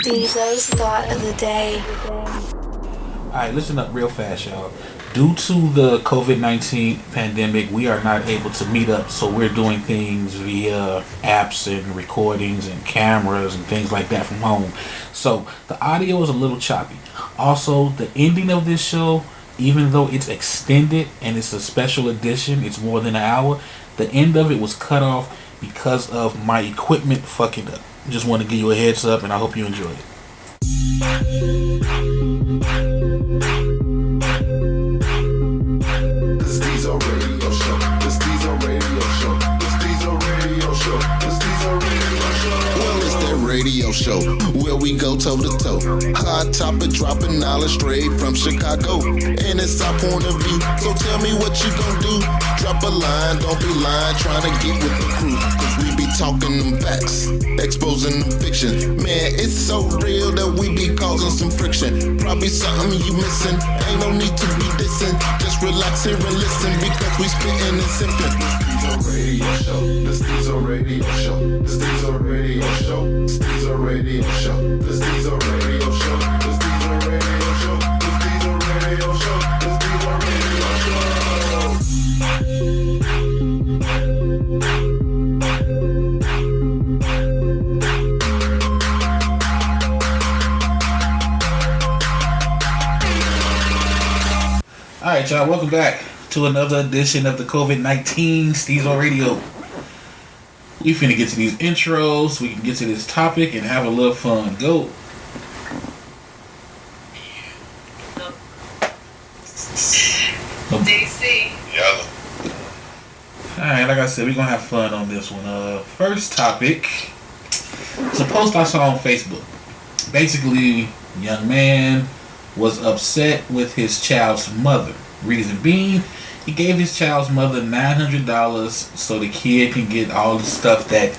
Stezo's Thought of the Day. Alright, listen up real fast, y'all. Due to the COVID-19 pandemic, we are not able to meet up, so we're doing things via apps and recordings and cameras and things like that from home. So the audio is a little choppy. Also, the ending of this show, even though it's extended and it's a special edition, it's more than an hour, the end of it was cut off because of my equipment fucking up. Just want to give you a heads up, and I hope you enjoy it. The Stezo Radio Show. The Stezo Radio Show. The Stezo Radio Show. The Stezo Radio Show. Well, it's that radio show where we go toe to toe. Hot topic, dropping knowledge straight from Chicago, and it's our point of view. So tell me what you gon' do. Drop a line, don't be lying, trying to get with the crew. Cause we be talking them facts, exposing them fiction. Man, it's so real that we be causing some friction. Probably something you missing. Ain't no need to be dissing. Just relax here and listen because we spitting and sipping. The Radio Show. The Stezo Radio Show. The Stezo Radio Show. Stezo Radio Show. The Stezo Radio Show. The Stezo Radio Show. The Stezo Radio Show. The Stezo Radio Show. Alright, y'all, welcome back to another edition of the COVID-19 Stezo Radio. We finna get to these intros, we can get to this topic and have a little fun. Go. DC. Yellow. Alright, like I said, we're gonna have fun on this one. First topic. It's a post I saw on Facebook. Basically, young man was upset with his child's mother. Reason being, he gave his child's mother $900 so the kid can get all the stuff that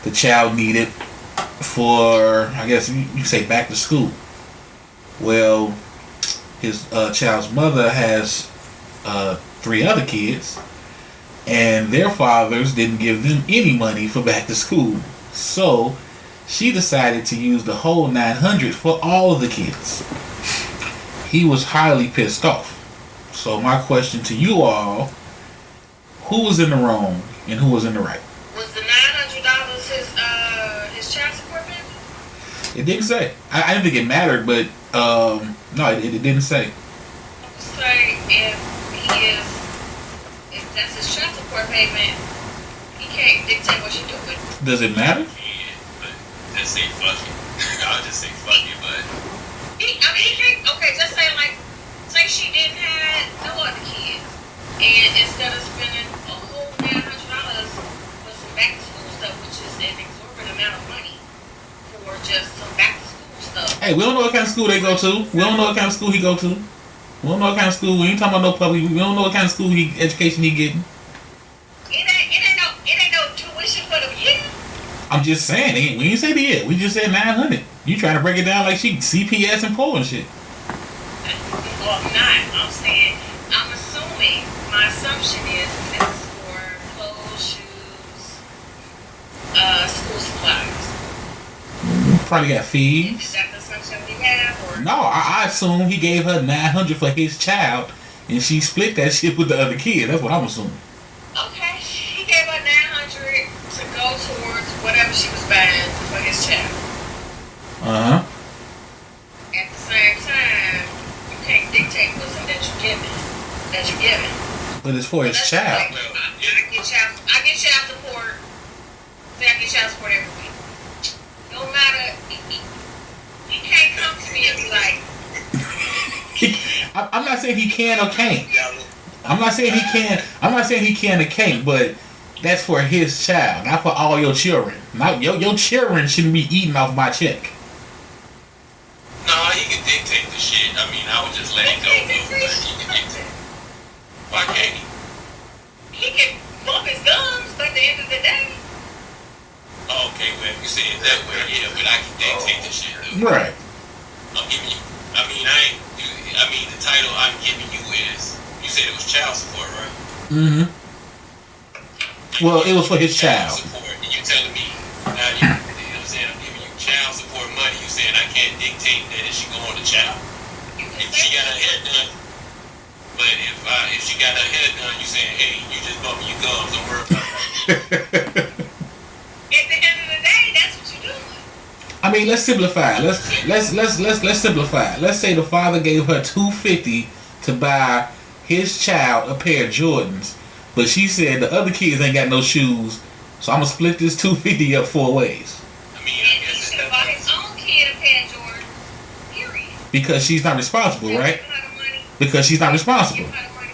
the child needed for, I guess you say, back to school. Well, his child's mother has 3 other kids, and their fathers didn't give them any money for back to school. So she decided to use the whole $900 for all of the kids. He was highly pissed off. So my question to you all, who was in the wrong and who was in the right? Was the $900 his child support payment? It didn't say. I didn't think it mattered, but no, it didn't say. Say if that's his child support payment, he can't dictate what you do with it. Does it matter? Yeah, but just say fuck it. I'll just say fuck it, but He can't. Okay, just say she didn't have no other kids, and instead of spending a whole $900 for some back to school stuff, which is an exorbitant amount of money for just some back to school stuff. Hey, we don't know what kind of school they go to. We don't know what kind of school he go to. We don't know what kind of school. We ain't talking about no public. We don't know what kind of school education he getting. It ain't no tuition for the year. I'm just saying. We ain't say the year. We just said 900. You trying to break it down like she CPS and poll and shit. Well, I'm not. I'm saying, I'm assuming, my assumption is this is for clothes, shoes, school supplies. Probably got Is fees. that the assumption we have? Or? No, I assume he gave her $900 for his child, and she split that shit with the other kid. That's what I'm assuming. Okay, he gave her $900 to go towards whatever she was buying for his child. Uh-huh. At the same time, you can't dictate what's that you're giving. But it's for his That's child. like, I get child support. Say I get child support every week. No matter, he can't come to me and be like, I'm not saying he can or can't. I'm not saying he can or can't, but that's for his child, not for all your children. Not your children shouldn't be eating off my check. no, he can dictate the shit. I mean, I would just let it go. Why can't he? he can bump his gums, but at the end of the day, Oh, okay, well, if you say it that way, yeah, but I can dictate the shit, though. Right. I'm giving you, the title I'm giving you is, you said it was child support, right? Mm-hmm. Well, it was for his child. Support, and you telling me, now you know what I'm saying, I'm giving you child support money, you saying I can't dictate that she go on the child. If she got her hair done, but if she got her hair done, you saying, hey, you just bought me your gums, don't worry about it. At the end of the day, that's what you're doing. I mean, let's simplify. Let's simplify. Let's say the father gave her $250 to buy his child a pair of Jordans, but she said the other kids ain't got no shoes, so I'm gonna split this $250 up 4 ways. I mean, And he should have bought his own kid a pair of Jordans. Period. Because she's not responsible, right? Give her the money. Because she's not responsible. Give her the money.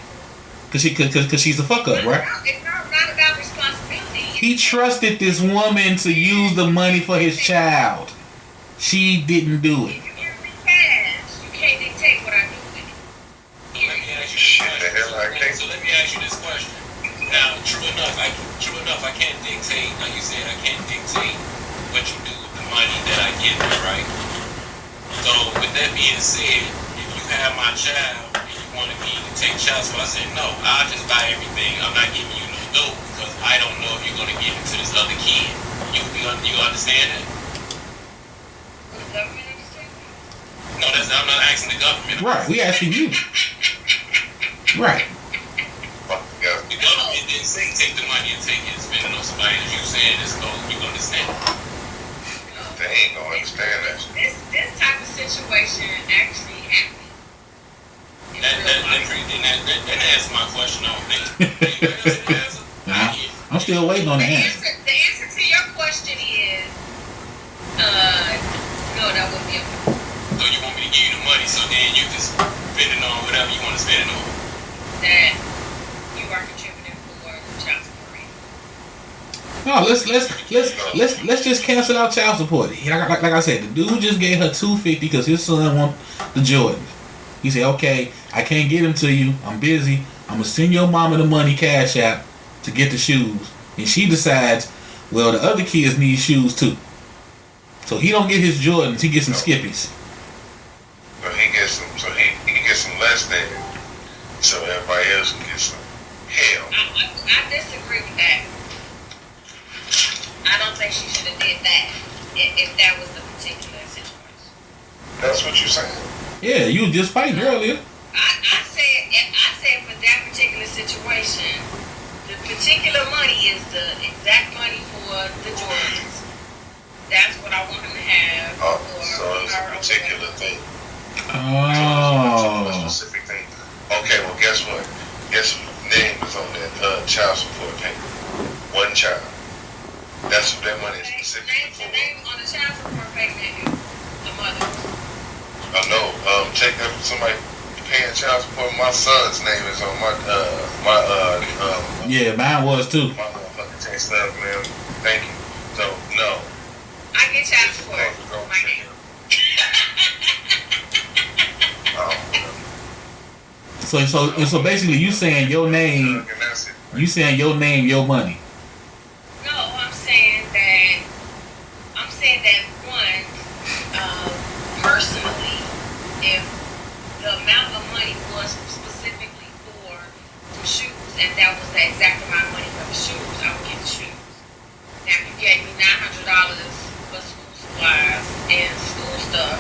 Cause she's a fuck up, right? It's not about responsibility. He trusted this woman to use the money for his child. She didn't do it. If you give me cash, you can't dictate what I do with it. let me ask you this question. So let me ask you this question. Now, true enough, I can't dictate. Like you said, I can't dictate what you do with the money that I give you, right? So, with that being said, if you have my child and you wanted me to take child support, I said no. I'll just buy everything. I'm not giving you no dope because I don't know if you're gonna give it to this other kid. You understand that? Will the government understand that? No, I'm not asking the government. Right, we asking you. Right. The government didn't say take the money and take it and spend it on somebody. As you saying this, so you understand. They ain't gonna understand that. This type of situation actually happened. In real life. That answers my question on me. Nah, I'm still waiting on the The answer. answer to your question is, no, that wouldn't be okay. So you want me to give you the money, so then you just spend it on whatever you want to spend it on. That you are contributing for child support rate. No, let's just cancel out child support. Like I said, the dude just gave her $250 because his son want the Jordan. He said, okay, I can't get them to you. I'm busy. I'm gonna send your mama the money cash app to get the shoes. And she decides, well, the other kids need shoes too. So he don't get his Jordans. He gets some Skippies. So he gets some. So he can get some less than. So everybody else can get some. Hell. I disagree with that. I don't think she should have did that if that was the particular situation. That's what you saying. Yeah, you was just fighting earlier. I said for that particular situation, the particular money is the exact money for the Jordans. That's what I want him to have. Oh, so it's a particular thing. Oh. A specific thing. Okay, well, guess what? Guess whose name is on that child support payment? One child. That's what that money is specifically The for. name on the child support payment is the mother. Check up somebody paying child support. My son's name is on Yeah, mine was too. my motherfucking tax stuff, man. Thank you. So no. I get child support on my name. So basically, you saying your name, And that's it. you saying your name, your money. No, I'm saying that one, personally, if the amount of money was specifically for some shoes, and that was the exact amount of money for the shoes, I would get the shoes. Now, if you gave me $900 for school supplies and school stuff,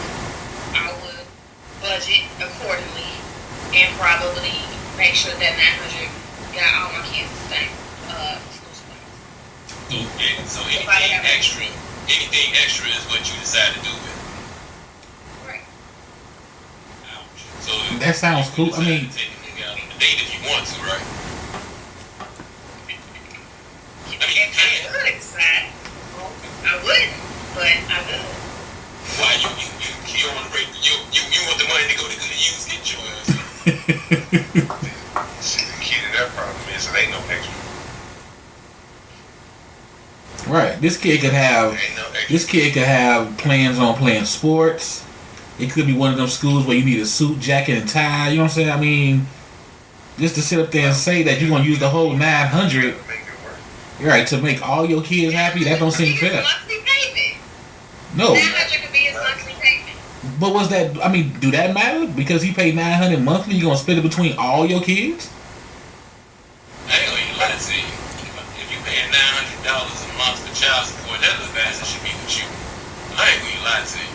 I would budget accordingly and probably make sure that $900 got all my kids the same school supplies. So anything extra is what you decide to do with it. Right. Ouch. So That sounds you cool. decide I mean, to take the out on a date if you want to, right? I mean, you If I can. could decide, I wouldn't, but I would. Why you don't want to break? You want the money to go to good use? Get your ass. See, the key to that problem is it ain't no extra. Right. This kid could have. Ain't no extra. This kid could have plans on playing sports. It could be one of them schools where you need a suit, jacket, and tie. You know what I'm saying? I mean, just to sit up there and say that you're gonna use the whole $900, Make it work. right, to make all your kids happy, that don't seem fair. His monthly payment. No. $900 could be his monthly payment. But was that? I mean, do that matter? Because he paid $900 monthly, you gonna split it between all your kids? I ain't gonna even lie to you. If you paying $900 a month for child support, that little bastard should be with you. I ain't gonna lie to you.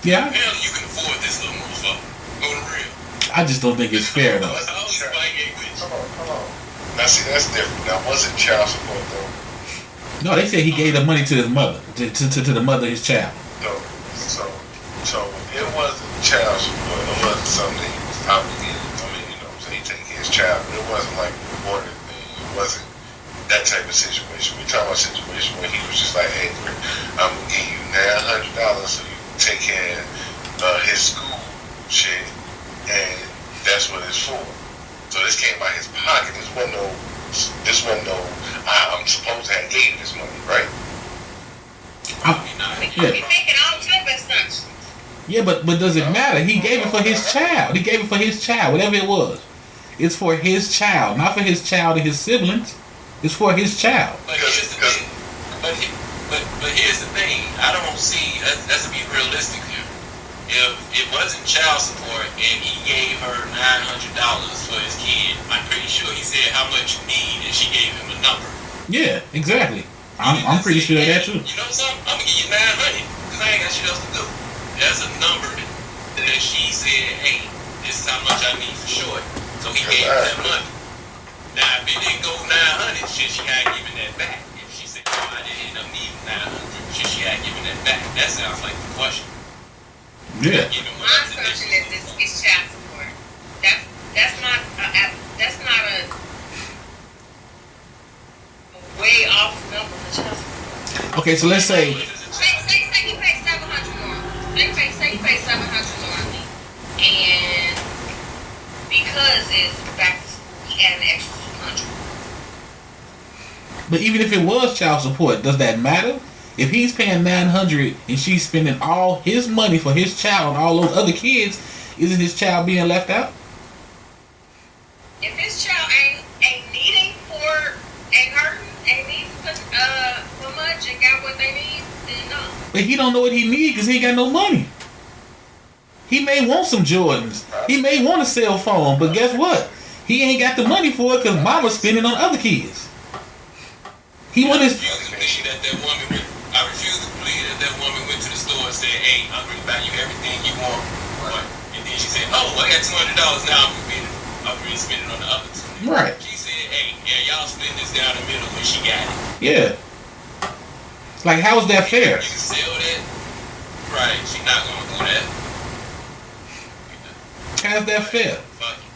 Yeah. Apparently you can afford this little motherfucker. Go to real. I just don't think it's fair though. Come on. Now see, that's different. That wasn't child support though. No, they said he gave the money to his mother, to the mother of his child. No. So it wasn't child support. It wasn't something he was obligated. I mean, you know what I'm saying? He take his child, but it wasn't like an ordered thing. It wasn't that type of situation. We talking about a situation where he was just like, hey, I'm gonna give you $900 so you can take care of his school shit, and that's what it's for. So this came out his pocket. This wasn't no. I'm supposed to have gave this money, right? Yeah. He's making all type of assumptions. Yeah, but does it matter? He gave it for his child. He gave it for his child, whatever it was. It's for his child, not for his child and his siblings. It's for his child. But here's the thing. But here's the thing. I don't see. Let's be realistic here. If it wasn't child support and he gave her $900 for his kid, I'm pretty sure he said how much you need, and she gave him a number. Yeah, exactly. I'm pretty sure of that too. You know something? I'm gonna give you $900 because I ain't got shit else to do. That's a number that she said, hey, this is how much I need for short. So he gave her that money. Now if it didn't go $900, should she have given that back? If she said, oh, I didn't end up needing $900, should she have given that back? That sounds like the question. Yeah. My assumption is it's child support. That's not a way off number for child support. Okay, so let's say. Say you pay $700 more. Say you pay $700 more, and because it's back to school, he add an extra $200. But even if it was child support, does that matter? If he's paying $900 and she's spending all his money for his child and all those other kids, isn't his child being left out? If his child ain't needing for much and got what they need, then no. But he don't know what he needs because he ain't got no money. He may want some Jordans. He may want a cell phone, but guess what? He ain't got the money for it because mama's spending on other kids. He want his. I refuse to believe that woman went to the store and said, hey, I'm going to buy you everything you want. Right. And then she said, oh, I got $200 now. I'm going to spend it on the other two. Right. She said, hey, yeah, y'all split this down the middle when she got it. Yeah. Like, how is that fair? You can sell that. Right. She's not going to do that. How's that fair?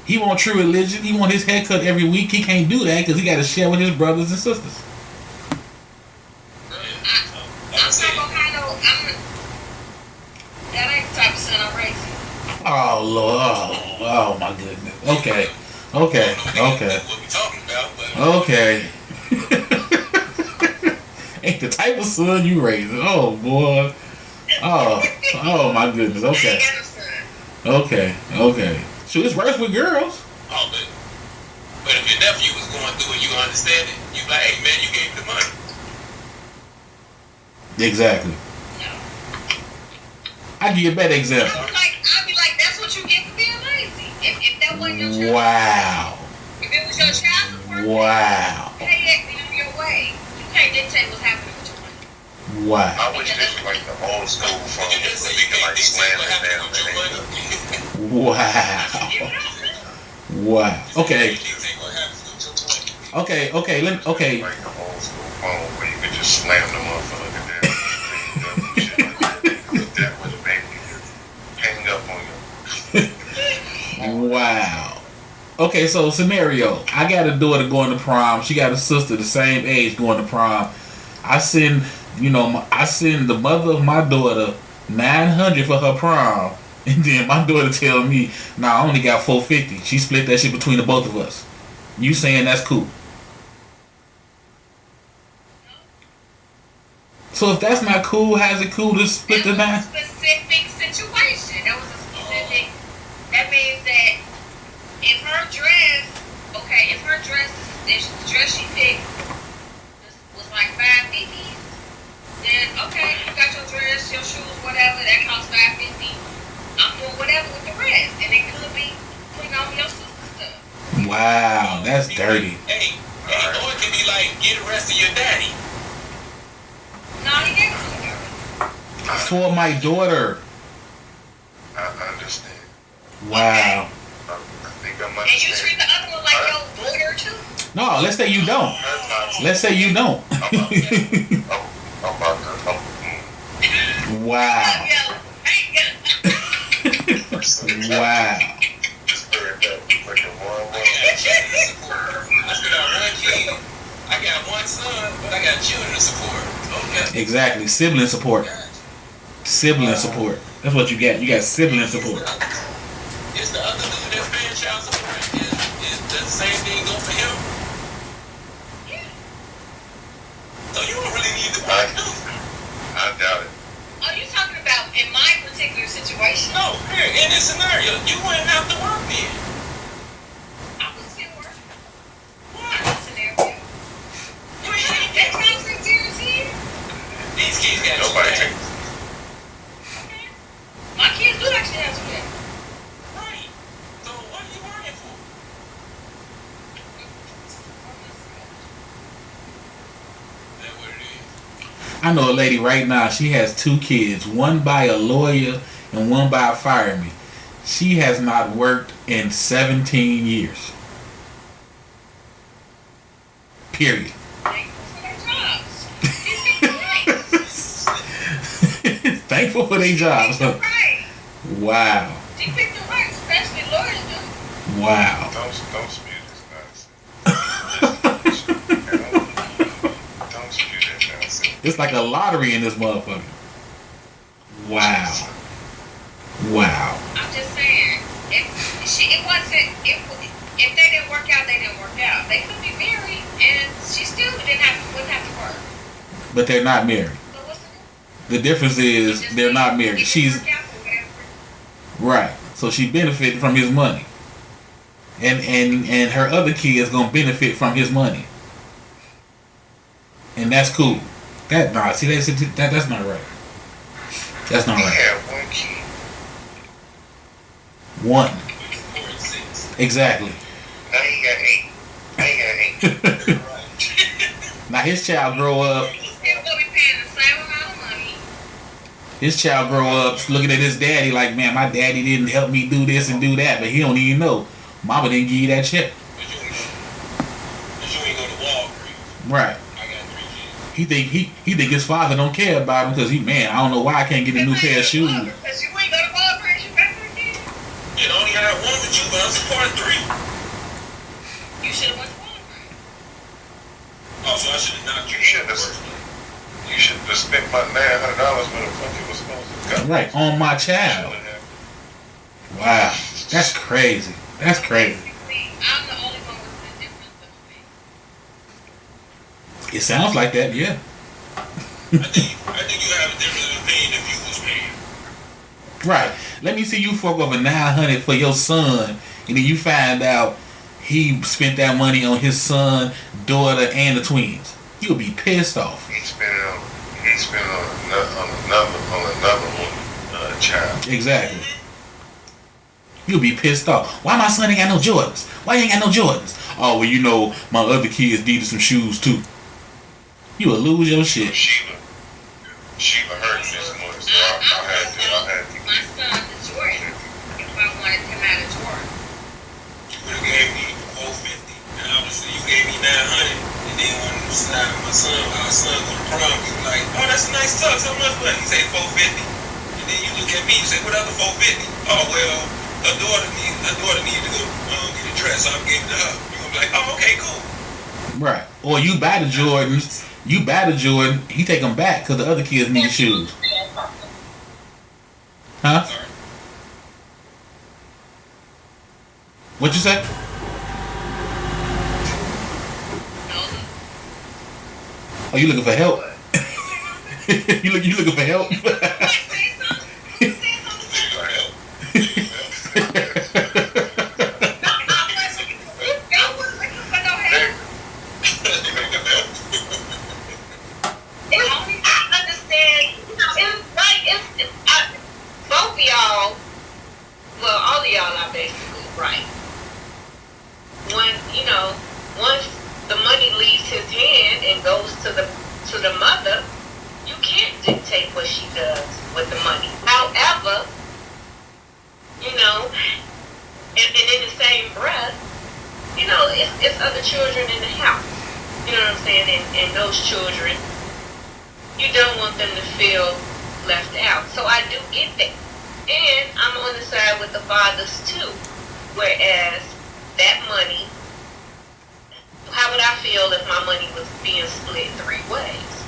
He want true religion. He want his haircut every week. He can't do that because he got to share with his brothers and sisters. That ain't the type of son I'm raising. Oh Lord! Oh my goodness! Okay. What we talking about? But Okay. Ain't the type of son you raising? Oh boy! Oh my goodness! Okay. Okay. So it's worse with girls. Oh, but if your nephew was going through it, you understand it. You like, hey man, you gave me the money. Exactly. No. I'll give you a better example. I'd be like, that's what you get for being lazy. If that wasn't your child. Wow. If it was your child support. Wow. Pay it your way. You can't dictate what's happening with your money. Wow. I wish this was like the old school phone where you can like slam it down and Wow. Okay. Okay. like the old school phone where you could just slam the motherfucker down. That would have made me hang up on you. Wow. Okay, so scenario. I got a daughter going to prom. She got a sister the same age going to prom. I send the mother of my daughter $900 for her prom. And then my daughter tell me, nah, I only got $450. She split that shit between the both of us. You saying that's cool? So if that's not cool, how's it cool to split the nine? That was a specific situation. That means that if the dress she picked was like $550, then okay, you got your dress, your shoes, whatever, that costs $550. I'm doing whatever with the rest, and it could be putting on your sister's stuff. Wow, that's dirty. Hey, or it could be like, get the rest of your daddy. No, he gave it to the girl. For my daughter. Wow. I think I'm And you treat the other one like your daughter too? No, let's say you don't. Let's say you don't. I'm about to. Wow. Wow. Just heard that like a one. I got one son, but I got children to support. Okay. Exactly. Sibling support. Sibling support. That's what you got. You got sibling support. Is the other dude that's paying child support? Is the same thing go for him? Yeah. So you don't really need to buy two. I doubt it. Are you talking about in my particular situation? No, here, in this scenario, you wouldn't have to work then. I would still work. Why? In this scenario. You ain't that close to here? These kids got Nobody two takes. My kids do actually have to do that. Right. So what are you working for? That's what it is. I know a lady right now, she has 2 kids, one by a lawyer and one by a fireman. She has not worked in 17 years. Period. Thankful for their jobs. Thankful for their jobs. Right. Wow. They pick the right, especially lawyers do. Wow. Don't spew this nonsense. Don't spew that nonsense. It's like a lottery in this motherfucker. Wow. Wow. I'm just saying, if they didn't work out, they didn't work out. They could be married, and she still wouldn't have to work. But they're not married. So what's The difference is they're not married. She's right. So she benefited from his money. And her other kid is gonna benefit from his money. And that's cool. That's not right. That's not right. He had one kid. One. Exactly. Now he got 8. Now his child grow up. He's still gonna be paying the same amount of money. His child grow up looking at his daddy like, man, my daddy didn't help me do this and do that, but he don't even know. Mama didn't give you that check. But you ain't go to Walgreens. Right. I got 3 kids. He think his father don't care about him because I don't know why I can't get a new pair of shoes. Because you ain't go to Walgreens, you better than him. And only had one with you, but I'm supporting 3. You should have went to Walgreens. Oh, so I should have knocked you. You should have spent my $900 where the fuck it was supposed to go. Right, on my child. Wow. That's crazy. That's crazy. Basically, I'm the only one with the difference of opinion. It sounds like that, yeah. I think you have a different opinion if you was married. Right. Let me see you fork over $900 for your son, and then you find out he spent that money on his son, daughter, and the twins. You'll be pissed off. He spent it on another one, child. Exactly. You'll be pissed off. Why my son ain't got no Jordans? Why you ain't got no Jordans? Oh, well, my other kids needed some shoes too. You will lose your shit. Sheila hurt this much, so I had to. My son is Jordan. If I wanted him out of Jordan. You would have gave me $450, and obviously you gave me $900. And then when our son go to prom, you be like, oh, that's a nice tux. How much money? You say $450. And then you look at me, you say, what other $450? Oh, well, her daughter needed to go get a dress, so I gave it to her. You gonna be like, oh, okay, cool. Right. Or you buy the Jordans. You buy the Jordan. He take them back because the other kids need shoes. Huh? What you say? Oh, you looking for help? you looking for help? Once the money leaves his hand and goes to the mother, you can't dictate what she does with the money. However, it's other children in the house. You know what I'm saying? And those children, you don't want them to feel left out. So I do get that. And I'm on the side with the fathers too. Whereas that money, how would I feel if my money was being split 3 ways?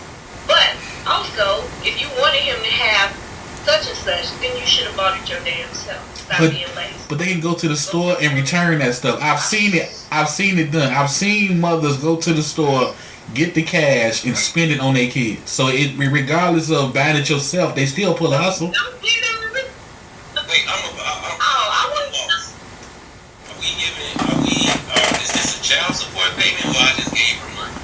But also, if you wanted him to have such and such, then you should have bought it your damn self. Stop being lazy. But they can go to the store and return that stuff. I've seen it done. I've seen mothers go to the store, get the cash, and spend it on their kids. So it, regardless of buying it yourself, they still pull a hustle. Wait, I want to. Is this a child support payment or I just gave her money?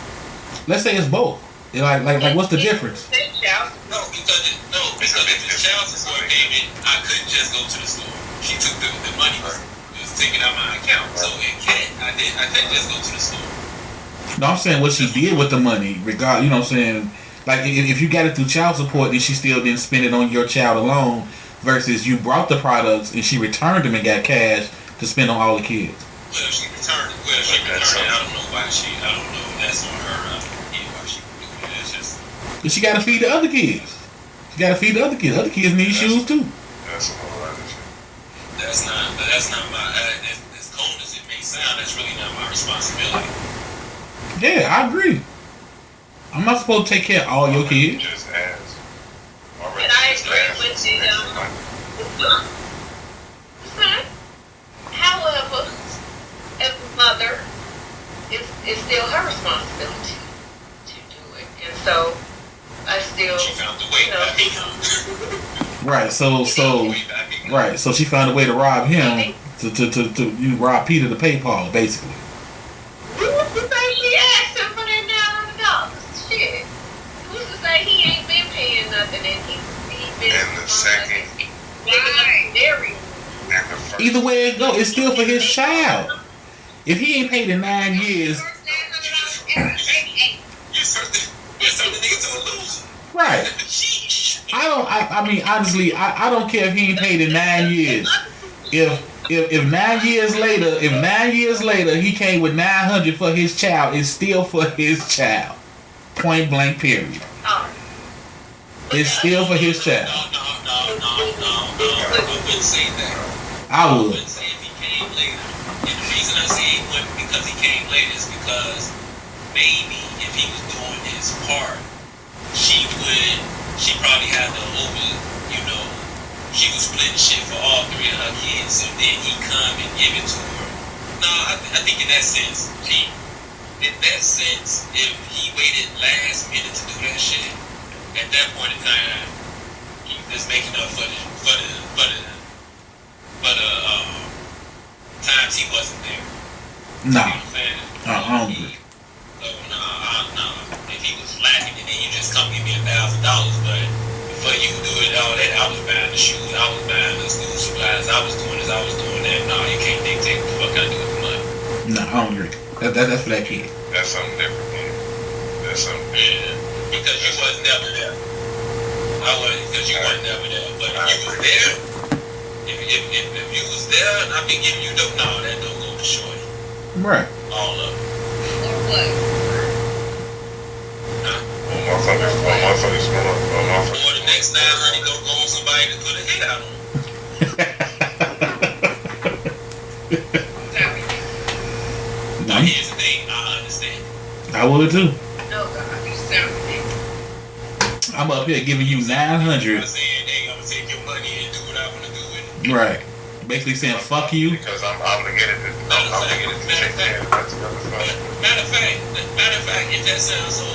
Let's say it's both. Like what's the difference? No, because if it's child support payment, I couldn't just go to the store. She took the money was taken out my account, so I couldn't just go to the store. No, I'm saying what she did with the money. You know what I'm saying? Like if you got it through child support, then she still didn't spend it on your child alone. Versus you brought the products and she returned them and got cash to spend on all the kids. Well, she returned it. I don't know why she. I don't know. That's on her. Why she would do it. It's just. But she got to feed the other kids. She got to feed the other kids. Other kids need shoes too. That's a whole lot of shit. That's not my. As cold as it may sound, that's really not my responsibility. Yeah, I agree. I'm not supposed to take care of all your kids. Just ask. And I agree with you. However, as a mother, it's still her responsibility to do it, and so I still. She found the way back. Right. So she found a way to rob him to you rob Peter to pay Paul, basically. Who's to say she asked him for that $900? Shit. Who's to say he ain't been paying nothing and he's been. And the second. Right. Either way it go, it's still for his child. If he ain't paid in 9 years, right? I mean, honestly, I don't care if he ain't paid in 9 years. If 9 years later, he came with $900 for his child, it's still for his child. Point blank. Period. It's still for his child. No, I wouldn't say that. I would. wouldn't say if he came later. And the reason I say it wasn't because he came later is because maybe if he was doing his part, she probably had to she was splitting shit for all 3 of her kids, so then he come and give it to her. No, I think in that sense, if he waited last minute to do that shit, at that point in time, he was making up for the times he wasn't there. No. You know what I'm saying? I don't agree. So, no. If he was slacking, and then you just come give me $1,000, but before you do it, all that, I was buying the shoes, I was buying the school supplies, I was doing this, I was doing that. No, you can't dictate what the fuck I do with the money. No, I don't agree. That's for that kid. That's something different, man. That's something different. Yeah, because you wasn't never there. Because you weren't never there. But if you was there, if you was there, and I've been giving you that don't go to shorty. Right. All of it. Or what? Motherfuckers Or the next 900 go on somebody to put a hit out on. No. Here's the thing, I understand. I would too. No, God, you sound ridiculous. I'm up here giving you $900. I'm saying, hey, I'm gonna take your money and do what I want to do with it. Right. Basically saying fuck you. Because I'm obligated to take care of that stuff. Matter of fact, if that sounds so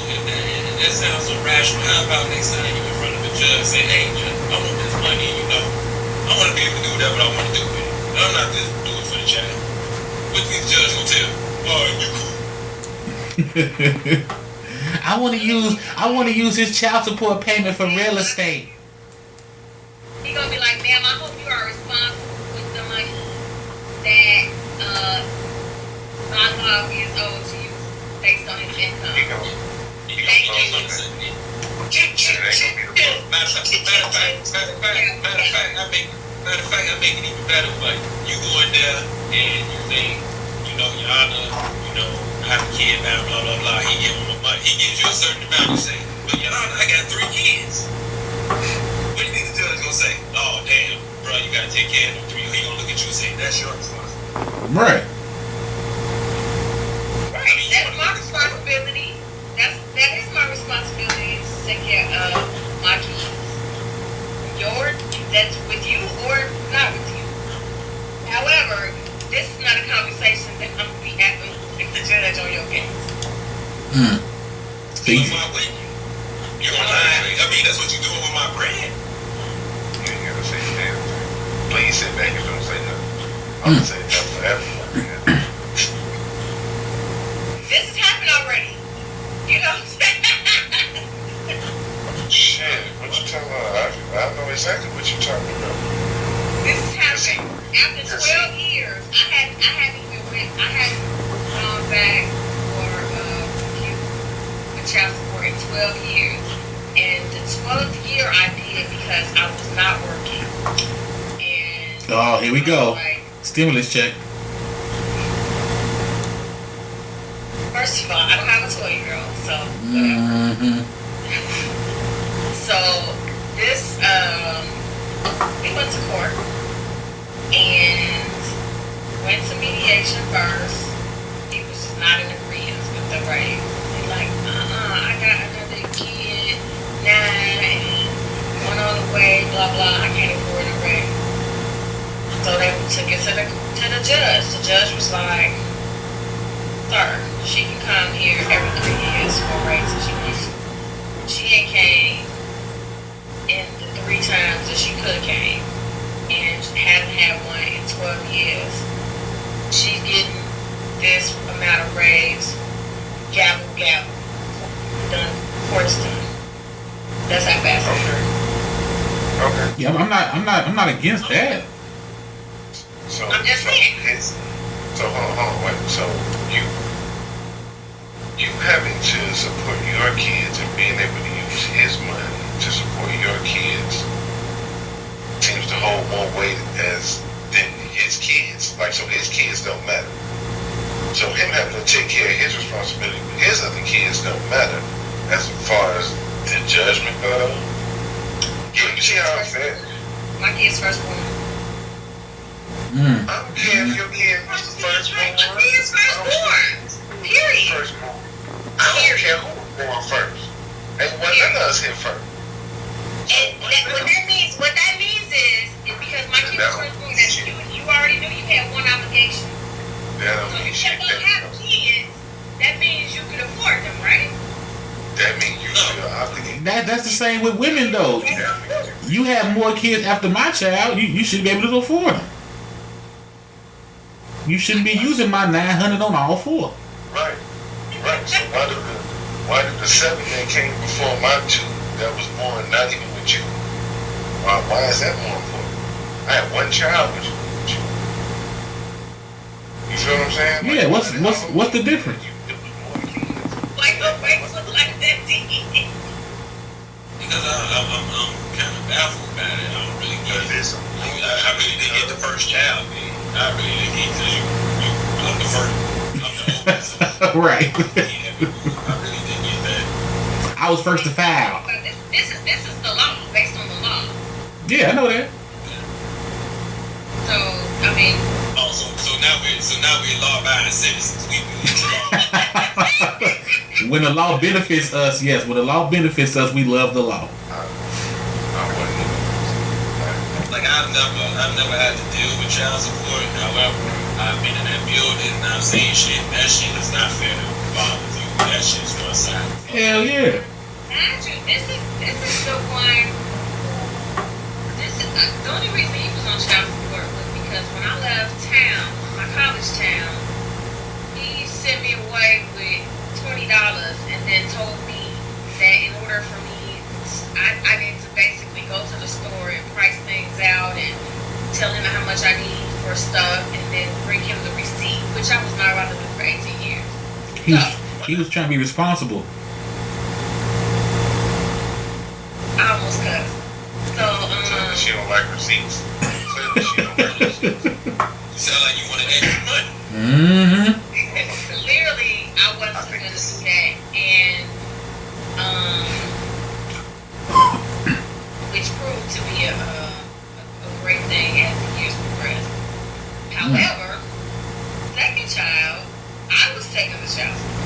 rational, how about next time you in front of a judge, say, hey, Judge, I want this money, I want to be able to do whatever I want to do with it. I'm not just do it for the child. What the judge gonna tell? Oh, you cool. I want to use his child support payment for real estate. He gonna be like, ma'am, I hope you are responsible with the money that my love is owed to you based on his income. Matter of fact, I make it even better. But you go in there and you think, Your Honor, have a kid now, blah, blah, blah. He gives him a money. He gives you a certain amount. You say, but Your Honor, I got 3 kids. What do you think the judge gonna say? Oh, damn, bro, you gotta take care of them 3. He gonna look at you and say, that's your responsibility. Right. Right. That's my responsibility. That is my responsibility to take care of my kids. That's with you or not with you. However, this is not a conversation that I'm gonna be having with the judge on your case. So why wouldn't you? You're gonna lie. I mean, that's what you're doing with my bread. You ain't gotta say the damn thing. Please sit back and don't say nothing. I'm gonna say nothing for everyone. This has happened already. You know what I'm saying? Shit, what you talking about? I know exactly what you're talking about. This has happened after 12 years. I hadn't gone back for child support in 12 years. And the 12th year I did because I was not working. And Oh, here we go. like, Stimulus check. first of all, I don't have a 12-year-old, so whatever. So this, we went to court and went to mediation first. He was just not in agreement with the raise. He's like, I got another kid, 9, and one on the way, blah, blah, I can't afford a raise. So they took it to the judge. The judge was like, sir, she can come here every 3 years for a raise if she wants to. She ain't came in the 3 times that she could have came and hasn't had one in 12 years. She's getting this amount of raise, gavel, gavel, done, court's done. That's how fast it hurt. Okay. Yeah, I'm not against that. So, I'm just saying. So hold on, wait. So you having to support your kids and being able to use his money to support your kids seems to hold more weight than his kids. Like, so his kids don't matter. So him having to take care of his responsibility with his other kids don't matter as far as the judgment goes. You see how it's fair? My kid's first born. I don't care if your kid was the first born. My kid's first born. Period. Firstborn. I don't care who was born first. And what none of us hit first. And what that means is because my kid was first born, that you already knew you had one obligation. That don't So mean if shit. you don't have kids, that means you can afford them, right? That means you feel obligated. That's the same with women though. You have more kids after my child, you should be able to afford them. You shouldn't be using my 900 on all 4. Right. Right. So why did the 7 that came before my 2 that was born not even with you? Why is that more important? I had 1 child with you. You feel what I'm saying? Yeah, what's the difference? Like the face look like that. Because I'm kind of baffled about it. I don't really get it. I really didn't get the first child, man. I really didn't get it. I'm the first. I'm the oldest. Right. I really didn't get that. I was first to file. This is the law, based on the law. Yeah, I know that. So I mean, So now we're law-abiding citizens. We When the law benefits us, yes. When the law benefits us, we love the law. like I've never had to deal with child support. However, I've been in that building and I've seen shit. That shit is not fair to fathers. That shit's one side. Hell yeah. Andrew, this is the one. The only reason he was on child support was because when I left town, my college town, he sent me away with $20 and then told me that in order for me, I need to basically go to the store and price things out and tell him how much I need for stuff and then bring him the receipt, which I was not about to do for 18 years. He was trying to be responsible. I almost cussed. So, Clearly she don't like receipts. Clearly she don't like receipts. You sound like you want to extra money. Mm-hmm. clearly wasn't going to do that, and which proved to be a great thing as the years progressed. However, second child, I was taking the child support.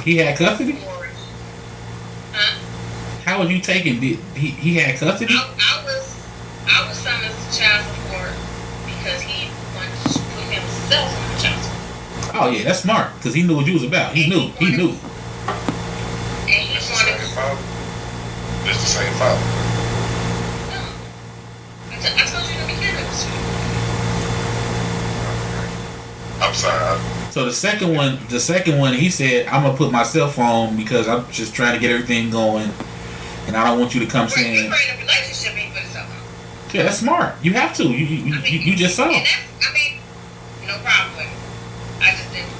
He had custody? Huh? How was you taking? He had custody? I was summoned to child support because he wanted to put himself on the child support. Oh yeah, that's smart because he knew what you was about. He knew. And he It's the wanted. same father. It's the same father. No, I told you in the beginning it was two. I'm sorry. So the second one, he said, "I'm gonna put myself on because I'm just trying to get everything going, and I don't want you to come We saying." created a relationship and he put himself on. Yeah, that's smart. You have to. You just saw. And that's, no problem with it. I just didn't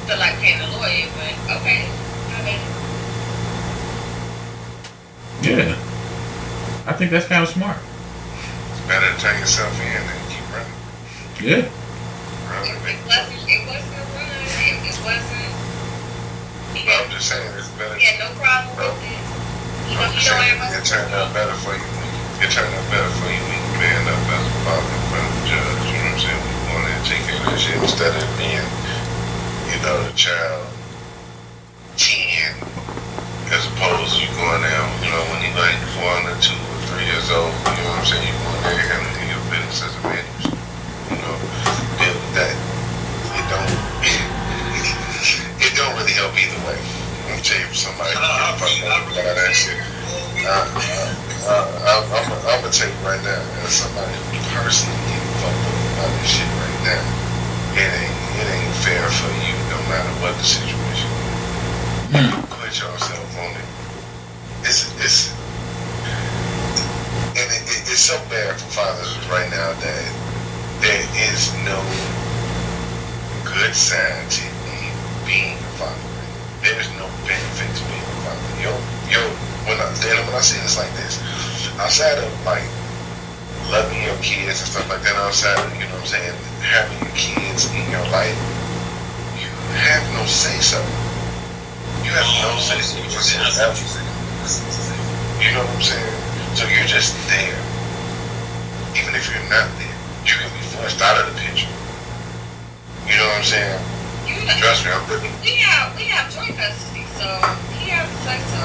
feel like paying a lawyer, but okay. Yeah, I think that's kind of smart. It's better to turn yourself in and keep running. Yeah. It wasn't a run. It wasn't. I'm just saying it's better. He had no problem with it. I'm just saying it turned out better for you. It turned out better for you when you man up as a father in front of the judge. You know what I'm saying? When you wanted to take care of that shit instead of being, the child 10, as opposed to you going down, when you like 1 or 2 or 3 years old. You know what I'm saying? You going there handling your business as a man. Deal with that. It don't really help either way. I'm gonna tell you somebody who get fucked up about that shit. I'm gonna tell you right now, as somebody who personally get fucked up about this shit right now, it ain't fair for you no matter what the situation is. Put yourself on it. It's so bad for fathers right now that there is no good side to being a father. There is no benefit to being a father. When I say this like this, outside of like loving your kids and stuff like that, outside of, having your kids in your life, you have no say so. You have no say so. You know what I'm saying? So you're just there. Even if you're not there, you can be flushed out of the picture. You know what I'm saying? Trust me, I'm pretty. We have joint custody, so he has to say so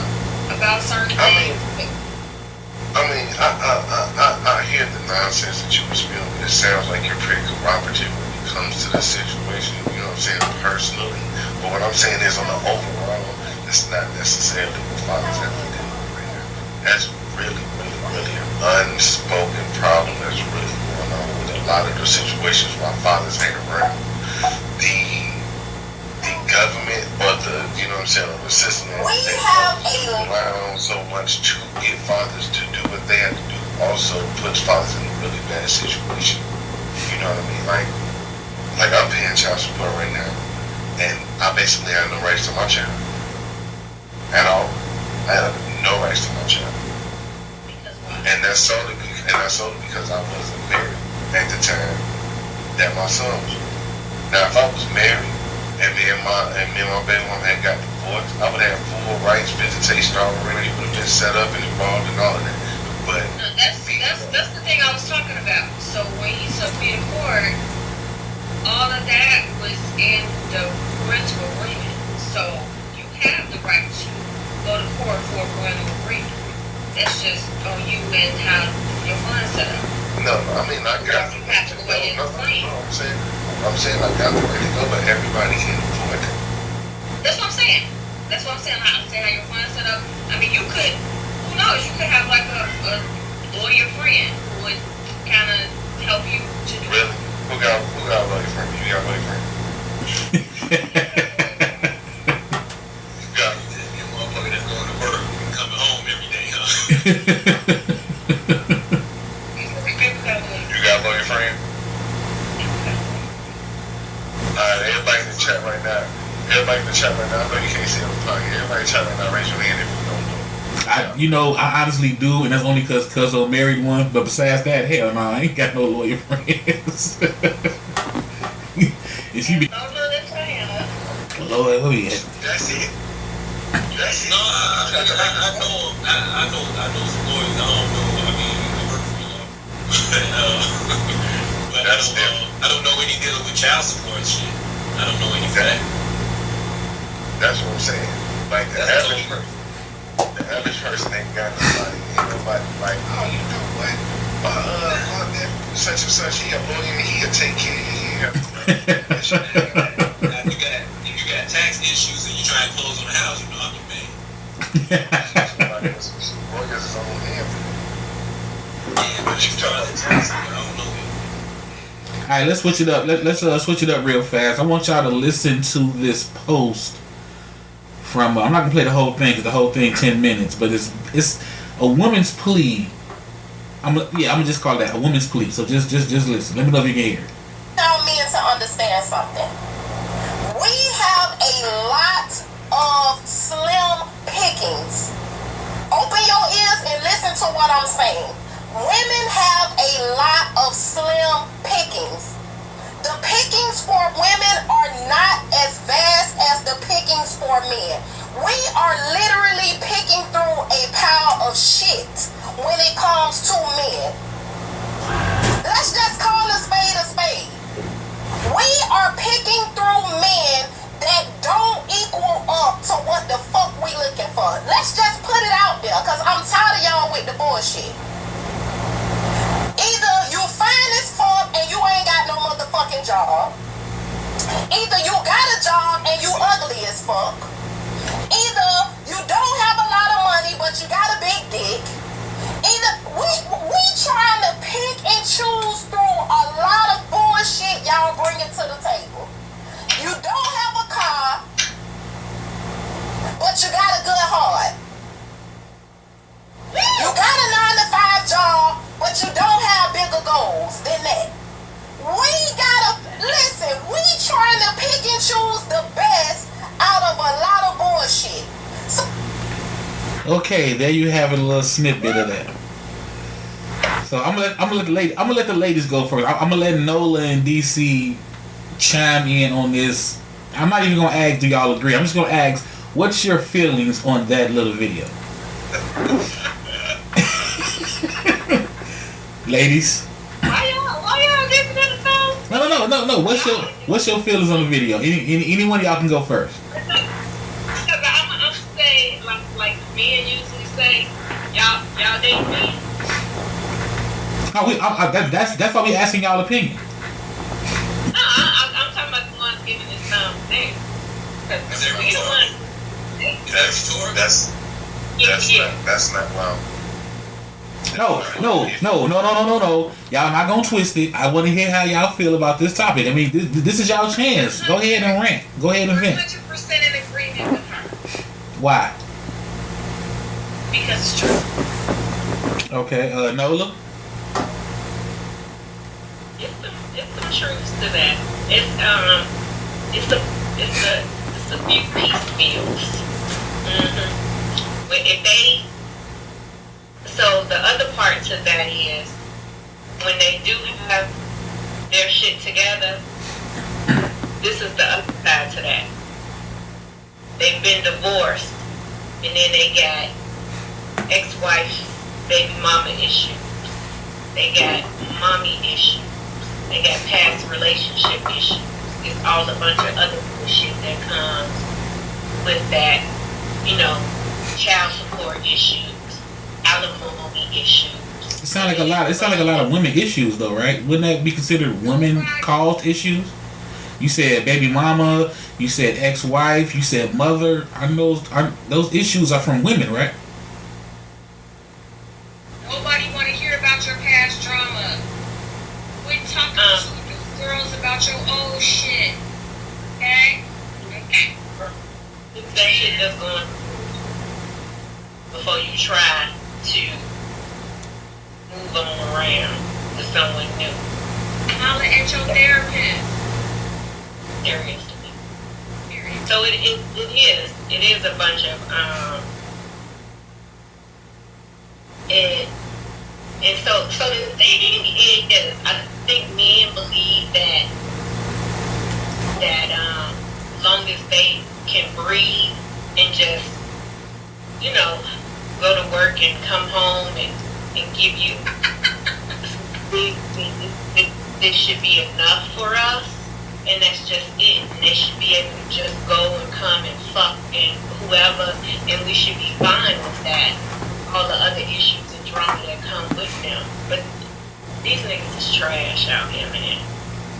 about certain things. I hear the nonsense that you were spilling, but it sounds like you're pretty cooperative when it comes to this situation. You know what I'm saying? Personally, but what I'm saying is, on the overall, it's not necessarily what fathers have to deal with right now. That's really an unspoken problem that's really going on with a lot of the situations why fathers ain't around. The government or the the system that they rely on so much to get fathers to do what they have to do also puts fathers in a really bad situation. You know what I mean? Like I'm paying child support right now, and I basically have no rights to my child at all. I have no rights to my child. And that's solely because I wasn't married at the time that my son was. Now, if I was married and me and my baby mama had got divorced, I would have full rights, visitation already would have been set up and involved and all of that. But no, that's the thing I was talking about. So when he took me to court, all of that was in the parental agreement. So you have the right to go to court for a parental agreement. That's just on you and how your fund's set up. No, I mean, I got the right to go. I'm saying I got the right to go, but everybody can't afford it. That's what I'm saying. How your fund's set up. I mean, you could, who knows, you could have like a lawyer friend who would kind of help you to do it. Really? Who got a lawyer friend? You got a lawyer friend? Your motherfucker that's going to work and coming home every day, huh? You got a lawyer friend? Alright, everybody in the chat right now. I know you can't see on the podcast. Everybody in the chat right now, raise your hand if you don't know. I honestly do, and that's only because Cuzzo married one. But besides that, hell no, I ain't got no lawyer friends. And she be, No lawyer friend. Lord, what we at? That's it. That's it. No, I know some lawyers. I don't know. I mean, I work for law. But I don't know any dealing with child support shit. I don't know any fact. That's what I'm saying. Like the average person ain't got nobody. Ain't nobody like, oh, you know what? Such and such, he a lawyer, he'll take care of you. Now, if you got tax issues and you try to close on the house, you know I'm your man. Lawyers is on hand. Yeah, but you try to tax, I don't know. All right, let's switch it up. Let's switch it up real fast. I want y'all to listen to this post from. I'm not gonna play the whole thing because the whole thing 10 minutes, but it's a woman's plea. I'm gonna just call that a woman's plea. So just listen. Let me know if you can hear it. Tell men to understand something. We have a lot of slim pickings. Open your ears and listen to what I'm saying. Women have a lot of slim pickings. The pickings for women are not as vast as the pickings for men. We are literally picking through a pile of shit when it comes to men. Let's just call a spade a spade. We are picking through men that don't equal up to what the fuck we looking for. Let's just put it out there, because I'm tired of y'all with the bullshit. Either you fine as fuck and you ain't got no motherfucking job. Either you got a job and you ugly as fuck. Either you don't have a lot of money but you got a big dick. Either we trying to pick and choose through a lot of bullshit y'all bringing to the table. You don't have a car, but you got a good heart. You got a 9-to-5 job, but you don't have bigger goals than that. We gotta, listen, we trying to pick and choose the best out of a lot of bullshit. Okay, there you have a little snippet of that. So I'm gonna let the ladies go first. I'm gonna let Nola and DC chime in on this. I'm not even gonna ask do y'all agree. I'm just gonna ask what's your feelings on that little video. Ladies. Why y'all giving that a phone? No. What's your feelings on the video? Any one of y'all can go first. Because I'm saying like men usually say, y'all date me. That's why we asking y'all opinion. No, I'm talking about the ones giving this thing. Because we the ones. That's not wow. No. Y'all not gonna twist it. I want to hear how y'all feel about this topic. I mean, this is y'all's chance. Go ahead and rant. Go ahead and vent. 100% in agreement with her. Why? Because it's true. Okay, Nola. It's some truths to that. It's the few piece meals. Mm-hmm. So the other part to that is when they do have their shit together, this is the other side to that. They've been divorced and then they got ex-wife, baby mama issues. They got mommy issues. They got past relationship issues. It's all a bunch of other bullshit that comes with that, child support issues, alimony issues. It sounds like a lot of women issues though, right? Wouldn't that be considered women caused issues? You said baby mama, you said ex-wife, you said mother. Those issues are from women, right? Nobody want to hear about your past drama. Quit talking to the girls about your old shit. Okay? That shit that's going before you try to move on around to someone new. Holler at your therapist. Seriously. So it is a bunch of and so the thing is, I think men believe that long as they can breathe and just, you know, go to work and come home and give you, this should be enough for us, and that's just it. And they should be able to just go and come and fuck and whoever, and we should be fine with that. All the other issues and drama that come with them. But these niggas is trash out here, man.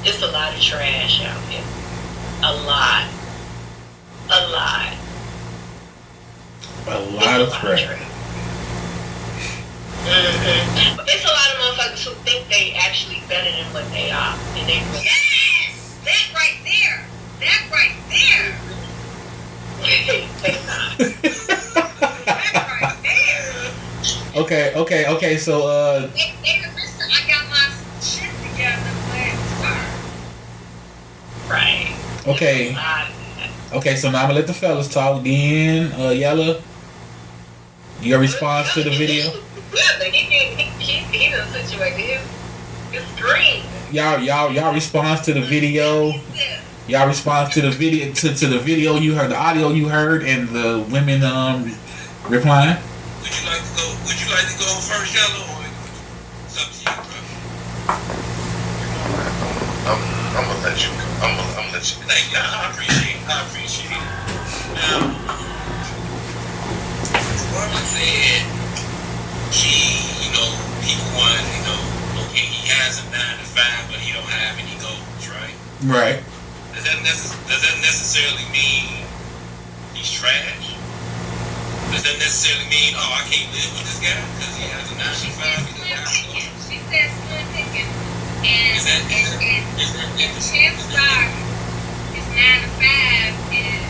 It's a lot of trash out here. A lot. A lot. A lot of trash. Mm-hmm. But it's a lot of motherfuckers who think they actually better than what they are. And they really Yes! That right there. That right there. they not. That right there. Okay, so Listen, I got my shit together, but Right. okay. It's a lot. Okay, so now I'm gonna let the fellas talk. Then, Yella, your response to the video? Yeah, but he done situated his dream. Y'all response to the video. Y'all response to the video to the video you heard, the audio you heard, and the women replying. Would you like to go first, Yellow, or it's up to you, bro? I'm gonna let you go. I'm gonna let you go. Thank you. I appreciate it. Now, Barbara said people want, okay, he has a 9 to 5, but he don't have any goals, right? Right. Does that necessarily mean he's trash? Does that necessarily mean, I can't live with this guy because he has a 9 to 5? she said slim picking. And chances are his 9 to 5 is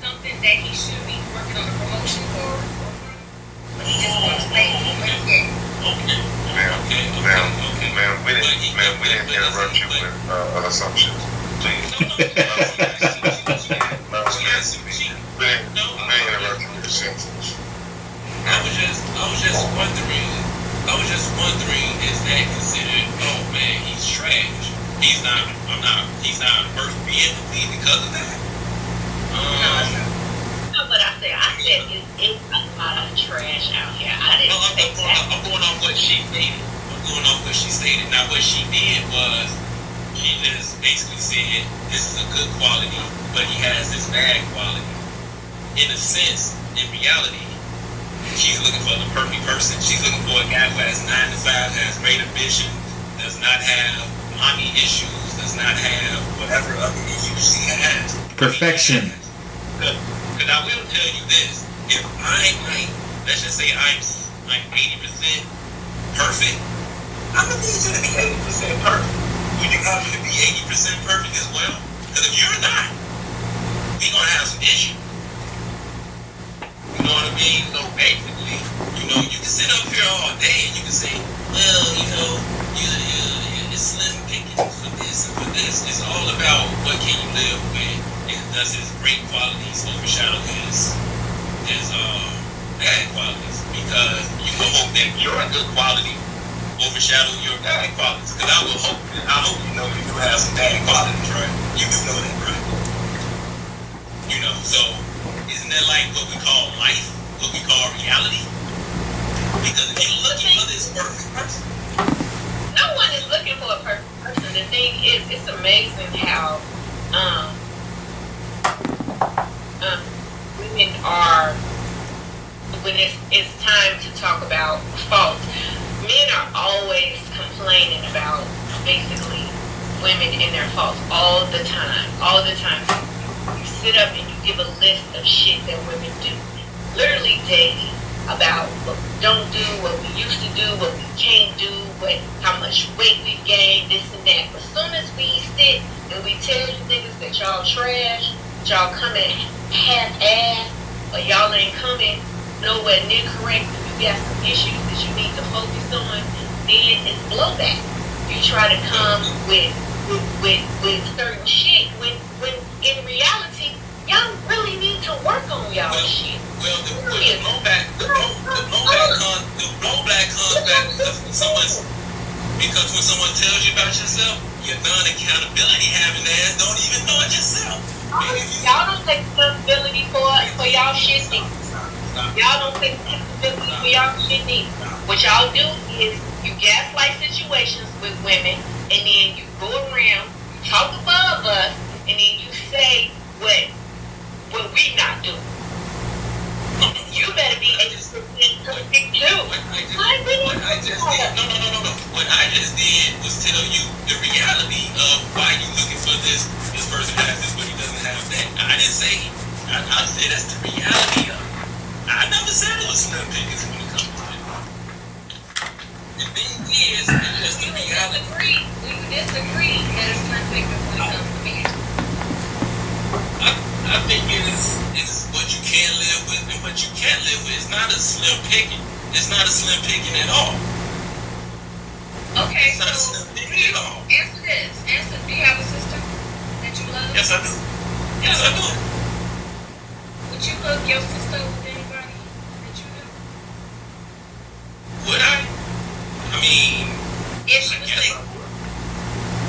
something that he should be working on a promotion for. But he just wants to stay with it. Ma'am, we didn't interrupt you with assumptions. Please. We didn't interrupt you with assumptions. I was just wondering, is that considered, oh man, he's trash? He's not worth being with me because of that? No, but I said it's a lot of trash out here. I didn't say that. I'm going off what she stated. Now what she did was, she just basically said, this is a good quality, but he has this bad quality. In a sense, in reality, she's looking for the perfect person. She's looking for a guy who has 9 to 5, has great ambition, does not have mommy issues, does not have whatever other issues she has. Perfection. Because I will tell you this: if let's just say I'm 80% perfect, I'm gonna need you to be 80% perfect. Would you have me to be 80% perfect as well? Because if you're not, we're gonna have some issues. You know what I mean? So basically, you can sit up here all day and you can say, well, it's slim pickings for this and for this. It's all about what can you live with, and does his great qualities overshadow his bad qualities? Because you will hope that your good quality overshadow your bad qualities. Because I hope you know you do have some bad qualities, right? You do know that, right? So isn't that like what we call life, what we call reality? Because if you're looking for this perfect person, no one is looking for a perfect person. The thing is, it's amazing how women are, when it's time to talk about faults, men are always complaining about basically women and their faults all the time. You sit up and you give a list of shit that women do, literally daily, about what we don't do, what we used to do, what we can't do, how much weight we've gained, this and that. But as soon as we sit and we tell you niggas that y'all trash, y'all coming half-ass, or y'all ain't coming nowhere near correct, and you got some issues that you need to focus on, then it's blowback. You try to come with certain shit when in reality, y'all really need to work on y'all shit. Well, the blowback comes back because when someone tells you about yourself, your non-accountability having ass don't even know it yourself. Y'all don't take accountability for y'all shit neither. Y'all don't take accountability for y'all shit neither. What y'all do is you gaslight situations with women, and then you go around, you talk above us, and then you say what we not doing. You better be able to pick too. What I just did was tell you the reality of why you looking for this person has this but he doesn't have that. I didn't say I said that's the reality of it. I never said it was slim pickings when it comes to it. The thing is, it's just the reality. We disagree that it's slim pickings when it comes to men. I think it's what you can live with and what you can't live with. It's not a slim picking. It's not a slim picking at all. Okay, It's not a so slim picking at all. answer this. Do you have a sister that you love? Yes, I do. Yes, I do. Would you hook your sister with anybody that you know? Would I? I mean, If she was single.